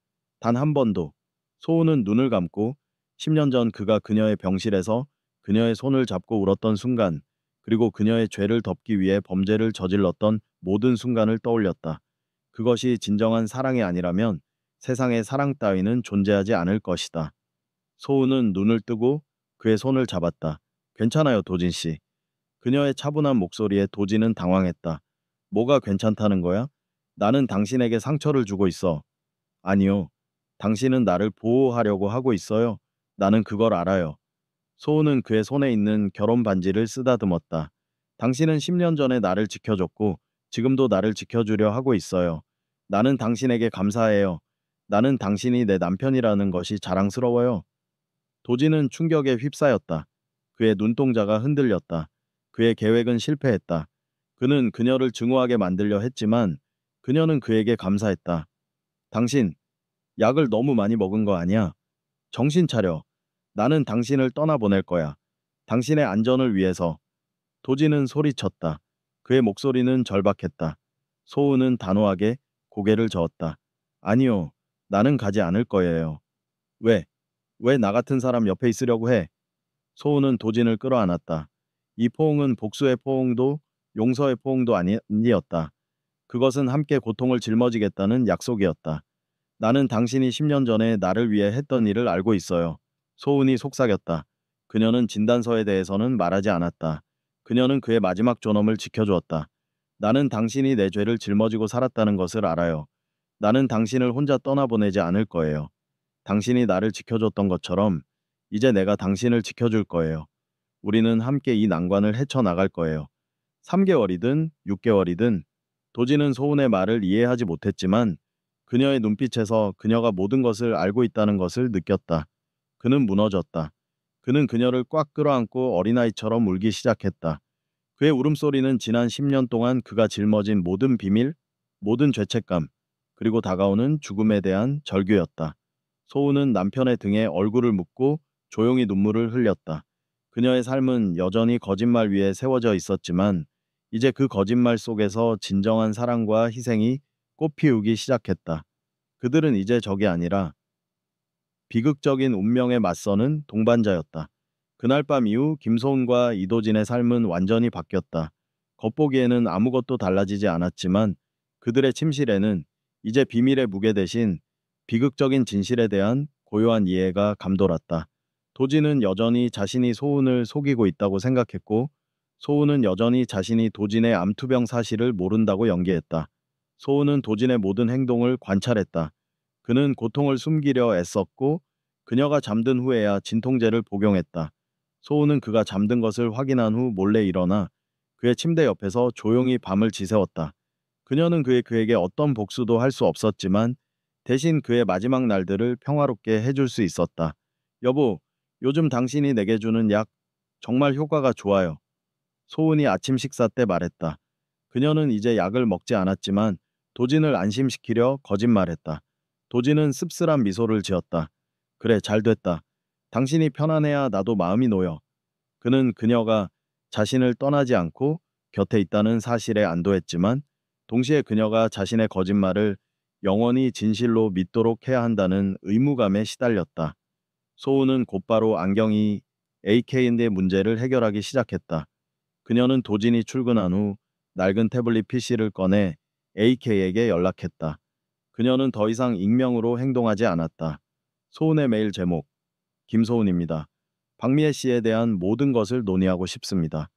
단 한 번도. 소은은 눈을 감고 10년 전 그가 그녀의 병실에서 그녀의 손을 잡고 울었던 순간, 그리고 그녀의 죄를 덮기 위해 범죄를 저질렀던 모든 순간을 떠올렸다. 그것이 진정한 사랑이 아니라면 세상에 사랑 따위는 존재하지 않을 것이다. 소은은 눈을 뜨고 그의 손을 잡았다. 괜찮아요, 도진 씨. 그녀의 차분한 목소리에 도진은 당황했다. 뭐가 괜찮다는 거야? 나는 당신에게 상처를 주고 있어. 아니요. 당신은 나를 보호하려고 하고 있어요. 나는 그걸 알아요. 소은은 그의 손에 있는 결혼 반지를 쓰다듬었다. 당신은 10년 전에 나를 지켜줬고 지금도 나를 지켜주려 하고 있어요. 나는 당신에게 감사해요. 나는 당신이 내 남편이라는 것이 자랑스러워요. 도지는 충격에 휩싸였다. 그의 눈동자가 흔들렸다. 그의 계획은 실패했다. 그는 그녀를 증오하게 만들려 했지만 그녀는 그에게 감사했다. 당신, 약을 너무 많이 먹은 거 아니야? 정신 차려. 나는 당신을 떠나보낼 거야. 당신의 안전을 위해서. 도지는 소리쳤다. 그의 목소리는 절박했다. 소우는 단호하게 고개를 저었다. 아니요, 나는 가지 않을 거예요. 왜? 왜 나 같은 사람 옆에 있으려고 해? 소우는 도진을 끌어안았다. 이 포옹은 복수의 포옹도 용서의 포옹도 아니었다. 그것은 함께 고통을 짊어지겠다는 약속이었다. 나는 당신이 10년 전에 나를 위해 했던 일을 알고 있어요. 소은이 속삭였다. 그녀는 진단서에 대해서는 말하지 않았다. 그녀는 그의 마지막 존엄을 지켜주었다. 나는 당신이 내 죄를 짊어지고 살았다는 것을 알아요. 나는 당신을 혼자 떠나보내지 않을 거예요. 당신이 나를 지켜줬던 것처럼 이제 내가 당신을 지켜줄 거예요. 우리는 함께 이 난관을 헤쳐나갈 거예요. 3개월이든 6개월이든 도지는 소은의 말을 이해하지 못했지만 그녀의 눈빛에서 그녀가 모든 것을 알고 있다는 것을 느꼈다. 그는 무너졌다. 그는 그녀를 꽉 끌어안고 어린아이처럼 울기 시작했다. 그의 울음소리는 지난 10년 동안 그가 짊어진 모든 비밀, 모든 죄책감, 그리고 다가오는 죽음에 대한 절규였다. 소우는 남편의 등에 얼굴을 묻고 조용히 눈물을 흘렸다. 그녀의 삶은 여전히 거짓말 위에 세워져 있었지만 이제 그 거짓말 속에서 진정한 사랑과 희생이 꽃피우기 시작했다. 그들은 이제 적이 아니라 비극적인 운명에 맞서는 동반자였다. 그날 밤 이후 김소은과 이도진의 삶은 완전히 바뀌었다. 겉보기에는 아무것도 달라지지 않았지만 그들의 침실에는 이제 비밀의 무게 대신 비극적인 진실에 대한 고요한 이해가 감돌았다. 도진은 여전히 자신이 소은을 속이고 있다고 생각했고 소은은 여전히 자신이 도진의 암투병 사실을 모른다고 연기했다. 소은은 도진의 모든 행동을 관찰했다. 그는 고통을 숨기려 애썼고 그녀가 잠든 후에야 진통제를 복용했다. 소우는 그가 잠든 것을 확인한 후 몰래 일어나 그의 침대 옆에서 조용히 밤을 지새웠다. 그녀는 그에게 어떤 복수도 할 수 없었지만 대신 그의 마지막 날들을 평화롭게 해줄 수 있었다. 여보, 요즘 당신이 내게 주는 약 정말 효과가 좋아요. 소은이 아침 식사 때 말했다. 그녀는 이제 약을 먹지 않았지만 도진을 안심시키려 거짓말했다. 도진은 씁쓸한 미소를 지었다. 그래, 잘 됐다. 당신이 편안해야 나도 마음이 놓여. 그는 그녀가 자신을 떠나지 않고 곁에 있다는 사실에 안도했지만 동시에 그녀가 자신의 거짓말을 영원히 진실로 믿도록 해야 한다는 의무감에 시달렸다. 소우는 곧바로 안경이 AK인의 문제를 해결하기 시작했다. 그녀는 도진이 출근한 후 낡은 태블릿 PC를 꺼내 AK에게 연락했다. 그녀는 더 이상 익명으로 행동하지 않았다. 소은의 메일 제목, 김소은입니다. 박미애 씨에 대한 모든 것을 논의하고 싶습니다.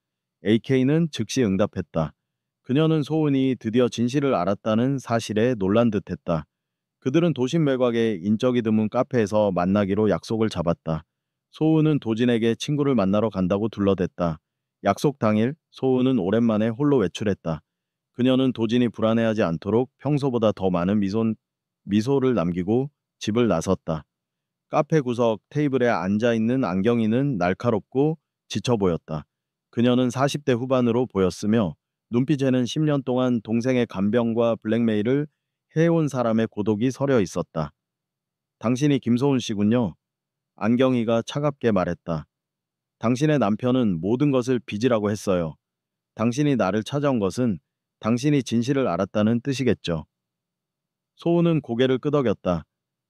AK는 즉시 응답했다. 그녀는 소은이 드디어 진실을 알았다는 사실에 놀란 듯했다. 그들은 도심 외곽의 인적이 드문 카페에서 만나기로 약속을 잡았다. 소은은 도진에게 친구를 만나러 간다고 둘러댔다. 약속 당일 소은은 오랜만에 홀로 외출했다. 그녀는 도진이 불안해하지 않도록 평소보다 더 많은 미소를 남기고 집을 나섰다. 카페 구석 테이블에 앉아 있는 안경이는 날카롭고 지쳐 보였다. 그녀는 40대 후반으로 보였으며 눈빛에는 10년 동안 동생의 간병과 블랙메일을 해온 사람의 고독이 서려 있었다. 당신이 김소은 씨군요. 안경이가 차갑게 말했다. 당신의 남편은 모든 것을 빚이라고 했어요. 당신이 나를 찾아온 것은 당신이 진실을 알았다는 뜻이겠죠. 소은은 고개를 끄덕였다.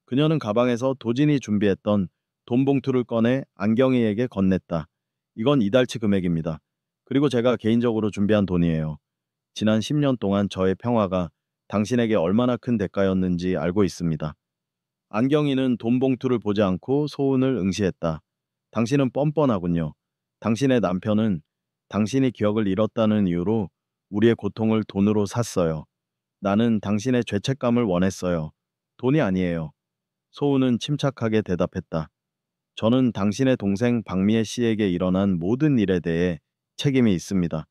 그녀는 가방에서 도진이 준비했던 돈 봉투를 꺼내 안경이에게 건넸다. 이건 이달치 금액입니다. 그리고 제가 개인적으로 준비한 돈이에요. 지난 10년 동안 저의 평화가 당신에게 얼마나 큰 대가였는지 알고 있습니다. 안경이는 돈 봉투를 보지 않고 소은을 응시했다. 당신은 뻔뻔하군요. 당신의 남편은 당신이 기억을 잃었다는 이유로 우리의 고통을 돈으로 샀어요. 나는 당신의 죄책감을 원했어요. 돈이 아니에요. 소은은 침착하게 대답했다. 저는 당신의 동생 박미애 씨에게 일어난 모든 일에 대해 책임이 있습니다.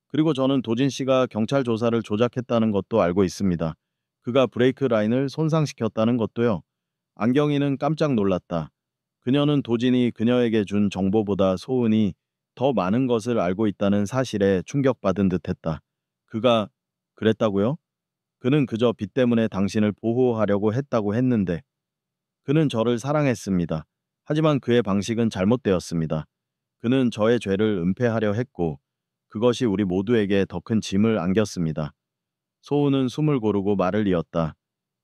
그리고 저는 도진 씨가 경찰 조사를 조작했다는 것도 알고 있습니다. 그가 브레이크 라인을 손상시켰다는 것도요. 안경이는 깜짝 놀랐다. 그녀는 도진이 그녀에게 준 정보보다 소은이 더 많은 것을 알고 있다는 사실에 충격받은 듯했다. 그가 그랬다고요? 그는 그저 빚 때문에 당신을 보호하려고 했다고 했는데 그는 저를 사랑했습니다. 하지만 그의 방식은 잘못되었습니다. 그는 저의 죄를 은폐하려 했고 그것이 우리 모두에게 더 큰 짐을 안겼습니다. 소우는 숨을 고르고 말을 이었다.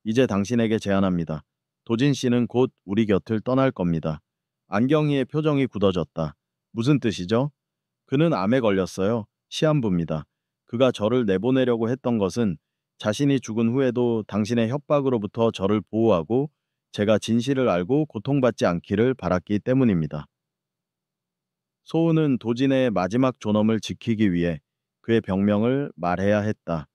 이제 당신에게 제안합니다. 도진 씨는 곧 우리 곁을 떠날 겁니다. 안경이의 표정이 굳어졌다. 무슨 뜻이죠? 그는 암에 걸렸어요. 시한부입니다. 그가 저를 내보내려고 했던 것은 자신이 죽은 후에도 당신의 협박으로부터 저를 보호하고 제가 진실을 알고 고통받지 않기를 바랐기 때문입니다. 소우는 도진의 마지막 존엄을 지키기 위해 그의 병명을 말해야 했다.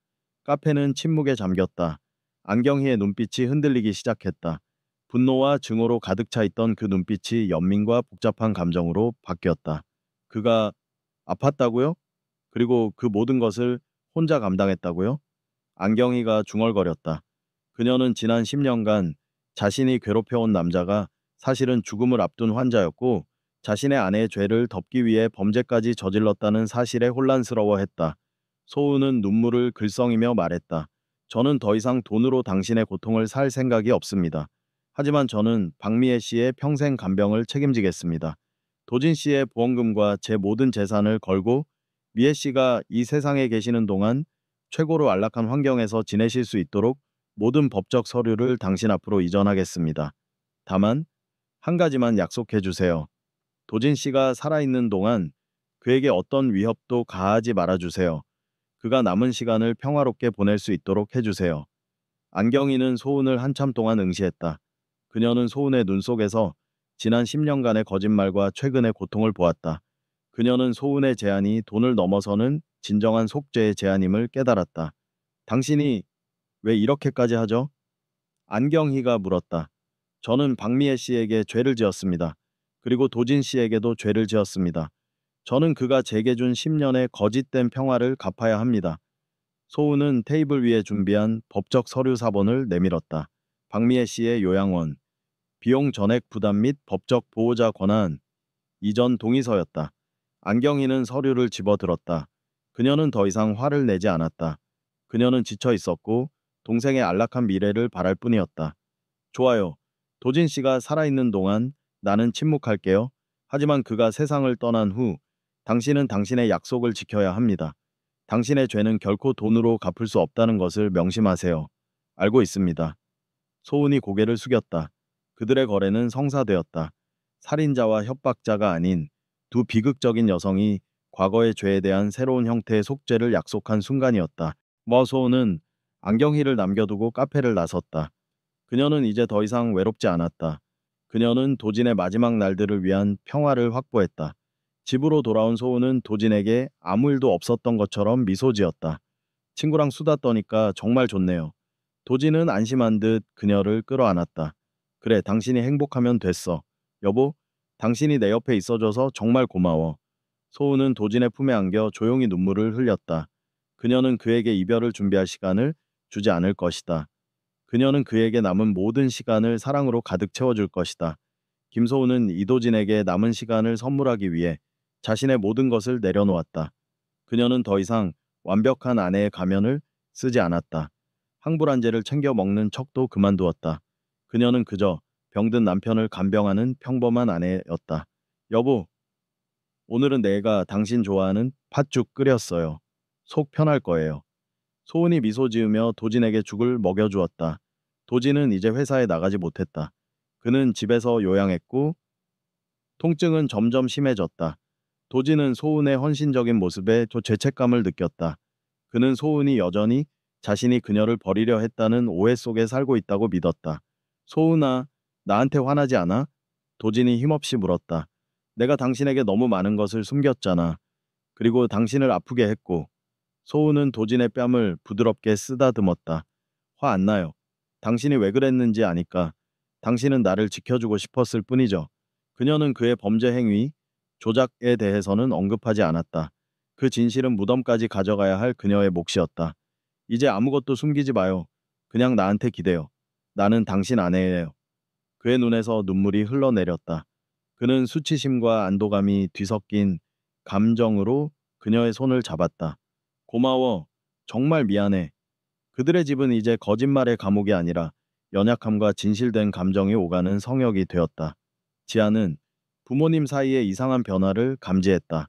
카페는 침묵에 잠겼다. 안경희의 눈빛이 흔들리기 시작했다. 분노와 증오로 가득 차 있던 그 눈빛이 연민과 복잡한 감정으로 바뀌었다. 그가 아팠다고요? 그리고 그 모든 것을 혼자 감당했다고요? 안경희가 중얼거렸다. 그녀는 지난 10년간 자신이 괴롭혀온 남자가 사실은 죽음을 앞둔 환자였고 자신의 아내의 죄를 덮기 위해 범죄까지 저질렀다는 사실에 혼란스러워했다. 소우는 눈물을 글썽이며 말했다. 저는 더 이상 돈으로 당신의 고통을 살 생각이 없습니다. 하지만 저는 박미애 씨의 평생 간병을 책임지겠습니다. 도진 씨의 보험금과 제 모든 재산을 걸고 미애 씨가 이 세상에 계시는 동안 최고로 안락한 환경에서 지내실 수 있도록 모든 법적 서류를 당신 앞으로 이전하겠습니다. 다만 한 가지만 약속해 주세요. 도진 씨가 살아있는 동안 그에게 어떤 위협도 가하지 말아 주세요. 그가 남은 시간을 평화롭게 보낼 수 있도록 해주세요. 안경이는 소은을 한참 동안 응시했다. 그녀는 소은의 눈 속에서 지난 10년간의 거짓말과 최근의 고통을 보았다. 그녀는 소은의 제안이 돈을 넘어서는 진정한 속죄의 제안임을 깨달았다. 당신이 왜 이렇게까지 하죠? 안경희가 물었다. 저는 박미애 씨에게 죄를 지었습니다. 그리고 도진 씨에게도 죄를 지었습니다. 저는 그가 제게 준 10년의 거짓된 평화를 갚아야 합니다. 소우는 테이블 위에 준비한 법적 서류 사본을 내밀었다. 박미애 씨의 요양원, 비용 전액 부담 및 법적 보호자 권한, 이전 동의서였다. 안경이는 서류를 집어들었다. 그녀는 더 이상 화를 내지 않았다. 그녀는 지쳐 있었고 동생의 안락한 미래를 바랄 뿐이었다. 좋아요. 도진 씨가 살아있는 동안 나는 침묵할게요. 하지만 그가 세상을 떠난 후 당신은 당신의 약속을 지켜야 합니다. 당신의 죄는 결코 돈으로 갚을 수 없다는 것을 명심하세요. 알고 있습니다. 소은이 고개를 숙였다. 그들의 거래는 성사되었다. 살인자와 협박자가 아닌 두 비극적인 여성이 과거의 죄에 대한 새로운 형태의 속죄를 약속한 순간이었다. 소은은 안경희를 남겨두고 카페를 나섰다. 그녀는 이제 더 이상 외롭지 않았다. 그녀는 도진의 마지막 날들을 위한 평화를 확보했다. 집으로 돌아온 소우는 도진에게 아무 일도 없었던 것처럼 미소 지었다. 친구랑 수다 떠니까 정말 좋네요. 도진은 안심한 듯 그녀를 끌어안았다. 그래, 당신이 행복하면 됐어. 여보, 당신이 내 옆에 있어줘서 정말 고마워. 소우는 도진의 품에 안겨 조용히 눈물을 흘렸다. 그녀는 그에게 이별을 준비할 시간을 주지 않을 것이다. 그녀는 그에게 남은 모든 시간을 사랑으로 가득 채워줄 것이다. 김소우는 이도진에게 남은 시간을 선물하기 위해 자신의 모든 것을 내려놓았다. 그녀는 더 이상 완벽한 아내의 가면을 쓰지 않았다. 항불안제를 챙겨 먹는 척도 그만두었다. 그녀는 그저 병든 남편을 간병하는 평범한 아내였다. 여보, 오늘은 내가 당신 좋아하는 팥죽 끓였어요. 속 편할 거예요. 소은이 미소 지으며 도진에게 죽을 먹여주었다. 도진은 이제 회사에 나가지 못했다. 그는 집에서 요양했고 통증은 점점 심해졌다. 도진은 소은의 헌신적인 모습에 죄책감을 느꼈다. 그는 소은이 여전히 자신이 그녀를 버리려 했다는 오해 속에 살고 있다고 믿었다. 소은아, 나한테 화나지 않아? 도진이 힘없이 물었다. 내가 당신에게 너무 많은 것을 숨겼잖아. 그리고 당신을 아프게 했고. 소은은 도진의 뺨을 부드럽게 쓰다듬었다. 화 안 나요. 당신이 왜 그랬는지 아니까. 당신은 나를 지켜주고 싶었을 뿐이죠. 그녀는 그의 범죄 행위, 조작에 대해서는 언급하지 않았다. 그 진실은 무덤까지 가져가야 할 그녀의 몫이었다. 이제 아무것도 숨기지 마요. 그냥 나한테 기대요. 나는 당신 아내예요. 그의 눈에서 눈물이 흘러내렸다. 그는 수치심과 안도감이 뒤섞인 감정으로 그녀의 손을 잡았다. 고마워. 정말 미안해. 그들의 집은 이제 거짓말의 감옥이 아니라 연약함과 진실된 감정이 오가는 성역이 되었다. 지아는 부모님 사이의 이상한 변화를 감지했다.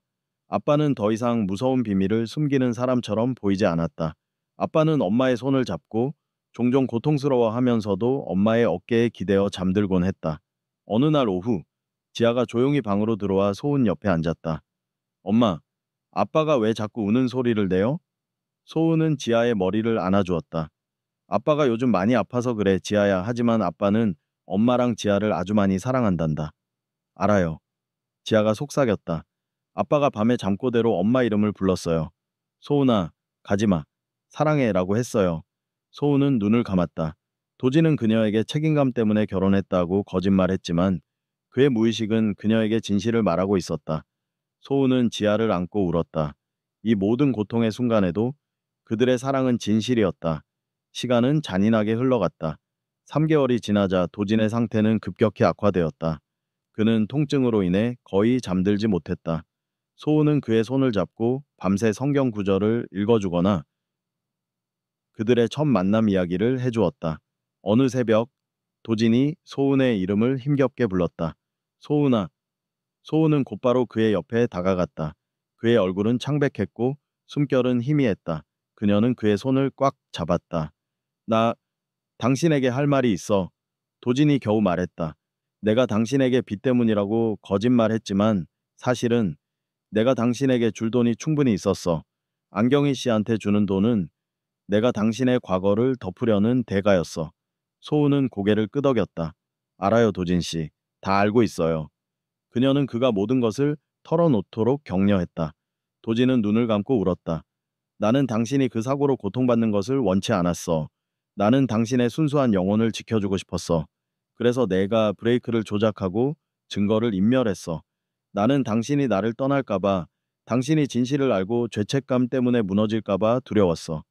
아빠는 더 이상 무서운 비밀을 숨기는 사람처럼 보이지 않았다. 아빠는 엄마의 손을 잡고 종종 고통스러워하면서도 엄마의 어깨에 기대어 잠들곤 했다. 어느 날 오후, 지아가 조용히 방으로 들어와 소은 옆에 앉았다. 엄마, 아빠가 왜 자꾸 우는 소리를 내요? 소은은 지아의 머리를 안아주었다. 아빠가 요즘 많이 아파서 그래, 지아야. 하지만 아빠는 엄마랑 지아를 아주 많이 사랑한단다. 알아요. 지아가 속삭였다. 아빠가 밤에 잠꼬대로 엄마 이름을 불렀어요. 소은아, 가지마. 사랑해라고 했어요. 소은은 눈을 감았다. 도지는 그녀에게 책임감 때문에 결혼했다고 거짓말했지만 그의 무의식은 그녀에게 진실을 말하고 있었다. 소은은 지아를 안고 울었다. 이 모든 고통의 순간에도 그들의 사랑은 진실이었다. 시간은 잔인하게 흘러갔다. 3개월이 지나자 도진의 상태는 급격히 악화되었다. 그는 통증으로 인해 거의 잠들지 못했다. 소은은 그의 손을 잡고 밤새 성경 구절을 읽어주거나 그들의 첫 만남 이야기를 해주었다. 어느 새벽 도진이 소은의 이름을 힘겹게 불렀다. 소은아. 소은은 곧바로 그의 옆에 다가갔다. 그의 얼굴은 창백했고 숨결은 희미했다. 그녀는 그의 손을 꽉 잡았다. 나 당신에게 할 말이 있어. 도진이 겨우 말했다. 내가 당신에게 빚 때문이라고 거짓말했지만 사실은 내가 당신에게 줄 돈이 충분히 있었어. 안경희 씨한테 주는 돈은 내가 당신의 과거를 덮으려는 대가였어. 소은은 고개를 끄덕였다. 알아요, 도진 씨. 다 알고 있어요. 그녀는 그가 모든 것을 털어놓도록 격려했다. 도진은 눈을 감고 울었다. 나는 당신이 그 사고로 고통받는 것을 원치 않았어. 나는 당신의 순수한 영혼을 지켜주고 싶었어. 그래서 내가 브레이크를 조작하고 증거를 인멸했어. 나는 당신이 나를 떠날까봐, 당신이 진실을 알고 죄책감 때문에 무너질까봐 두려웠어.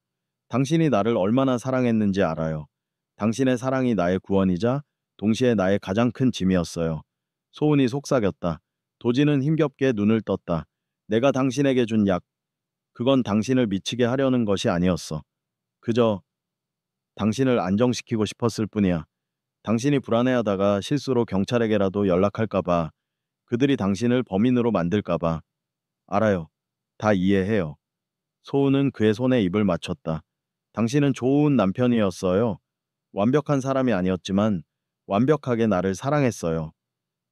당신이 나를 얼마나 사랑했는지 알아요. 당신의 사랑이 나의 구원이자 동시에 나의 가장 큰 짐이었어요. 소은이 속삭였다. 도진은 힘겹게 눈을 떴다. 내가 당신에게 준 약, 그건 당신을 미치게 하려는 것이 아니었어. 그저 당신을 안정시키고 싶었을 뿐이야. 당신이 불안해하다가 실수로 경찰에게라도 연락할까봐, 그들이 당신을 범인으로 만들까봐. 알아요. 다 이해해요. 소은은 그의 손에 입을 맞췄다. 당신은 좋은 남편이었어요. 완벽한 사람이 아니었지만 완벽하게 나를 사랑했어요.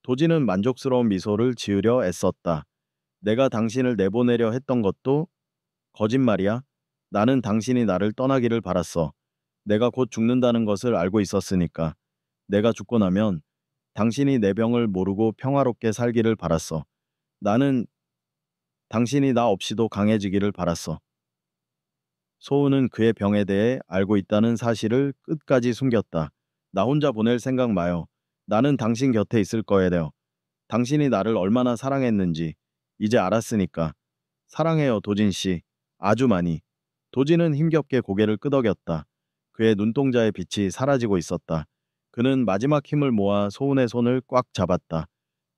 도진은 만족스러운 미소를 지으려 애썼다. 내가 당신을 내보내려 했던 것도 거짓말이야. 나는 당신이 나를 떠나기를 바랐어. 내가 곧 죽는다는 것을 알고 있었으니까. 내가 죽고 나면 당신이 내 병을 모르고 평화롭게 살기를 바랐어. 나는 당신이 나 없이도 강해지기를 바랐어. 소우는 그의 병에 대해 알고 있다는 사실을 끝까지 숨겼다. 나 혼자 보낼 생각 마요. 나는 당신 곁에 있을 거예요. 당신이 나를 얼마나 사랑했는지 이제 알았으니까. 사랑해요, 도진 씨. 아주 많이. 도진은 힘겹게 고개를 끄덕였다. 그의 눈동자의 빛이 사라지고 있었다. 그는 마지막 힘을 모아 소은의 손을 꽉 잡았다.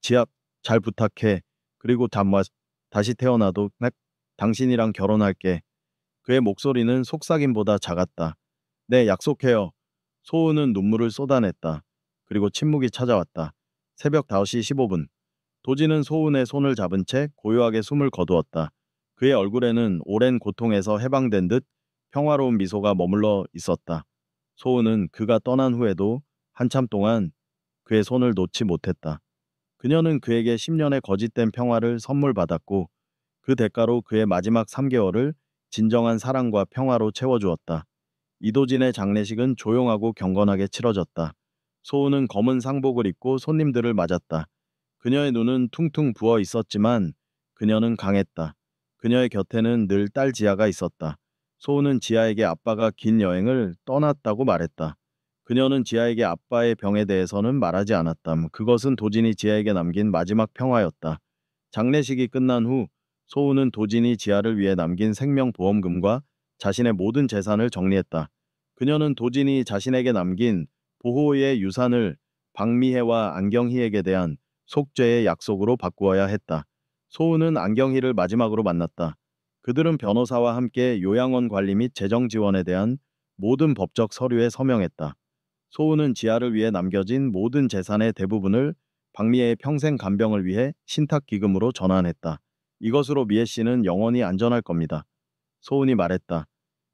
지압, 잘 부탁해. 그리고 다시 태어나도 당신이랑 결혼할게. 그의 목소리는 속삭임보다 작았다. 네, 약속해요. 소은은 눈물을 쏟아냈다. 그리고 침묵이 찾아왔다. 새벽 5시 15분. 도진은 소은의 손을 잡은 채 고요하게 숨을 거두었다. 그의 얼굴에는 오랜 고통에서 해방된 듯 평화로운 미소가 머물러 있었다. 소은은 그가 떠난 후에도 한참 동안 그의 손을 놓지 못했다. 그녀는 그에게 10년의 거짓된 평화를 선물 받았고 그 대가로 그의 마지막 3개월을 진정한 사랑과 평화로 채워주었다. 이도진의 장례식은 조용하고 경건하게 치러졌다. 소은은 검은 상복을 입고 손님들을 맞았다. 그녀의 눈은 퉁퉁 부어 있었지만 그녀는 강했다. 그녀의 곁에는 늘 딸 지아가 있었다. 소은은 지아에게 아빠가 긴 여행을 떠났다고 말했다. 그녀는 지아에게 아빠의 병에 대해서는 말하지 않았다. 그것은 도진이 지아에게 남긴 마지막 평화였다. 장례식이 끝난 후 소은은 도진이 지아를 위해 남긴 생명보험금과 자신의 모든 재산을 정리했다. 그녀는 도진이 자신에게 남긴 보호의 유산을 박미혜와 안경희에게 대한 속죄의 약속으로 바꾸어야 했다. 소은은 안경희를 마지막으로 만났다. 그들은 변호사와 함께 요양원 관리 및 재정 지원에 대한 모든 법적 서류에 서명했다. 소은은 지아를 위해 남겨진 모든 재산의 대부분을 박미애의 평생 간병을 위해 신탁기금으로 전환했다. 이것으로 미애 씨는 영원히 안전할 겁니다. 소은이 말했다.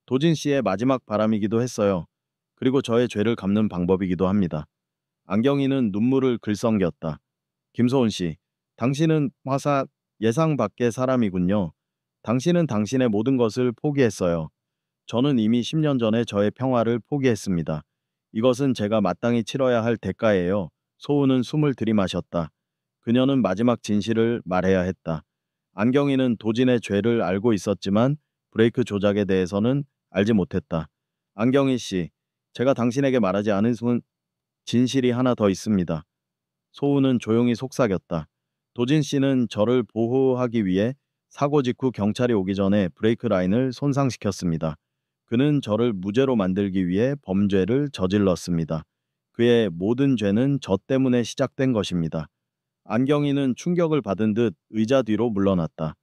도진 씨의 마지막 바람이기도 했어요. 그리고 저의 죄를 갚는 방법이기도 합니다. 안경이는 눈물을 글썽겼다. 김소은 씨, 당신은 예상 밖의 사람이군요. 당신은 당신의 모든 것을 포기했어요. 저는 이미 10년 전에 저의 평화를 포기했습니다. 이것은 제가 마땅히 치러야 할 대가예요. 소은은 숨을 들이마셨다. 그녀는 마지막 진실을 말해야 했다. 안경이는 도진의 죄를 알고 있었지만 브레이크 조작에 대해서는 알지 못했다. 안경희 씨, 제가 당신에게 말하지 않은 진실이 하나 더 있습니다. 소우는 조용히 속삭였다. 도진 씨는 저를 보호하기 위해 사고 직후 경찰이 오기 전에 브레이크 라인을 손상시켰습니다. 그는 저를 무죄로 만들기 위해 범죄를 저질렀습니다. 그의 모든 죄는 저 때문에 시작된 것입니다. 안경이는 충격을 받은 듯 의자 뒤로 물러났다.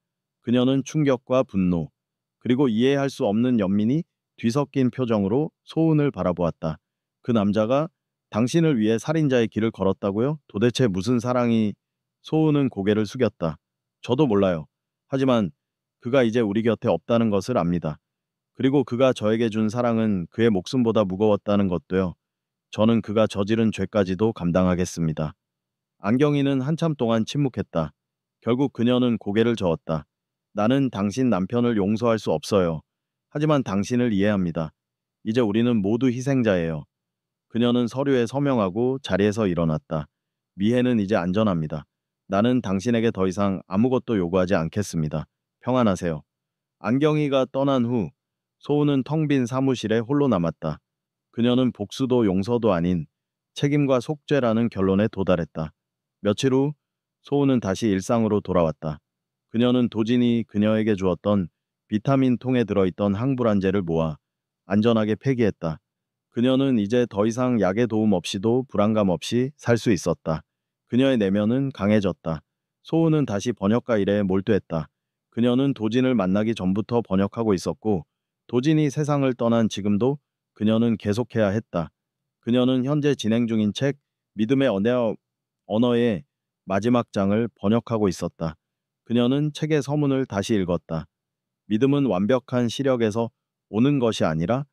그녀는 충격과 분노, 그리고 이해할 수 없는 연민이 뒤섞인 표정으로 소은을 바라보았다. 그 남자가 당신을 위해 살인자의 길을 걸었다고요? 도대체 무슨 사랑이... 소은은 고개를 숙였다. 저도 몰라요. 하지만 그가 이제 우리 곁에 없다는 것을 압니다. 그리고 그가 저에게 준 사랑은 그의 목숨보다 무거웠다는 것도요. 저는 그가 저지른 죄까지도 감당하겠습니다. 안경이는 한참 동안 침묵했다. 결국 그녀는 고개를 저었다. 나는 당신 남편을 용서할 수 없어요. 하지만 당신을 이해합니다. 이제 우리는 모두 희생자예요. 그녀는 서류에 서명하고 자리에서 일어났다. 미혜는 이제 안전합니다. 나는 당신에게 더 이상 아무것도 요구하지 않겠습니다. 평안하세요. 안경이가 떠난 후 소우는 텅 빈 사무실에 홀로 남았다. 그녀는 복수도 용서도 아닌 책임과 속죄라는 결론에 도달했다. 며칠 후 소우는 다시 일상으로 돌아왔다. 그녀는 도진이 그녀에게 주었던 비타민 통에 들어있던 항불안제를 모아 안전하게 폐기했다. 그녀는 이제 더 이상 약의 도움 없이도 불안감 없이 살 수 있었다. 그녀의 내면은 강해졌다. 소우는 다시 번역가 일에 몰두했다. 그녀는 도진을 만나기 전부터 번역하고 있었고 도진이 세상을 떠난 지금도 그녀는 계속해야 했다. 그녀는 현재 진행 중인 책 믿음의 언어의 마지막 장을 번역하고 있었다. 그녀는 책의 서문을 다시 읽었다. 믿음은 완벽한 시력에서 오는 것이 아니라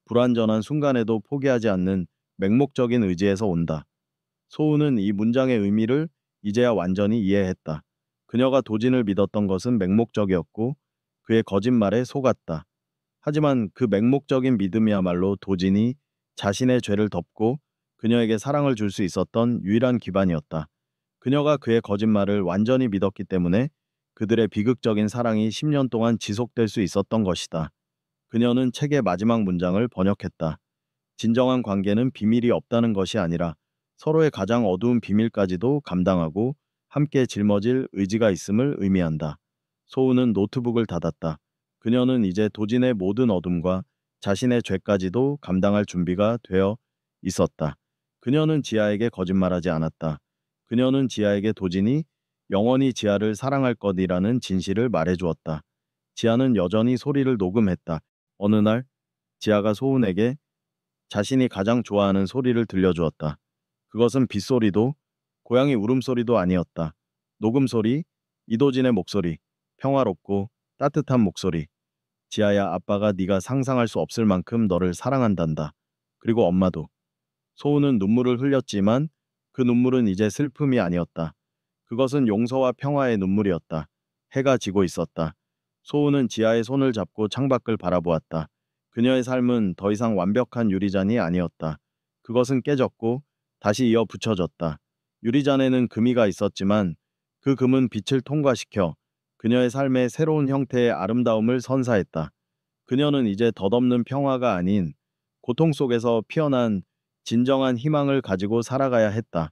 불완전한 순간에도 포기하지 않는 맹목적인 의지에서 온다. 소우는 이 문장의 의미를 이제야 완전히 이해했다. 그녀가 도진을 믿었던 것은 맹목적이었고 그의 거짓말에 속았다. 하지만 그 맹목적인 믿음이야말로 도진이 자신의 죄를 덮고 그녀에게 사랑을 줄 수 있었던 유일한 기반이었다. 그녀가 그의 거짓말을 완전히 믿었기 때문에 그들의 비극적인 사랑이 10년 동안 지속될 수 있었던 것이다. 그녀는 책의 마지막 문장을 번역했다. 진정한 관계는 비밀이 없다는 것이 아니라 서로의 가장 어두운 비밀까지도 감당하고 함께 짊어질 의지가 있음을 의미한다. 소우는 노트북을 닫았다. 그녀는 이제 도진의 모든 어둠과 자신의 죄까지도 감당할 준비가 되어 있었다. 그녀는 지아에게 거짓말하지 않았다. 그녀는 지아에게 도진이 영원히 지아를 사랑할 것이라는 진실을 말해주었다. 지아는 여전히 소리를 녹음했다. 어느 날 지아가 소운에게 자신이 가장 좋아하는 소리를 들려주었다. 그것은 빗소리도 고양이 울음소리도 아니었다. 녹음소리, 이도진의 목소리, 평화롭고 따뜻한 목소리. 지아야, 아빠가 네가 상상할 수 없을 만큼 너를 사랑한단다. 그리고 엄마도. 소우는 눈물을 흘렸지만 그 눈물은 이제 슬픔이 아니었다. 그것은 용서와 평화의 눈물이었다. 해가 지고 있었다. 소우는 지아의 손을 잡고 창밖을 바라보았다. 그녀의 삶은 더 이상 완벽한 유리잔이 아니었다. 그것은 깨졌고 다시 이어 붙여졌다. 유리잔에는 금이가 있었지만 그 금은 빛을 통과시켜 그녀의 삶의 새로운 형태의 아름다움을 선사했다. 그녀는 이제 덧없는 평화가 아닌 고통 속에서 피어난 진정한 희망을 가지고 살아가야 했다.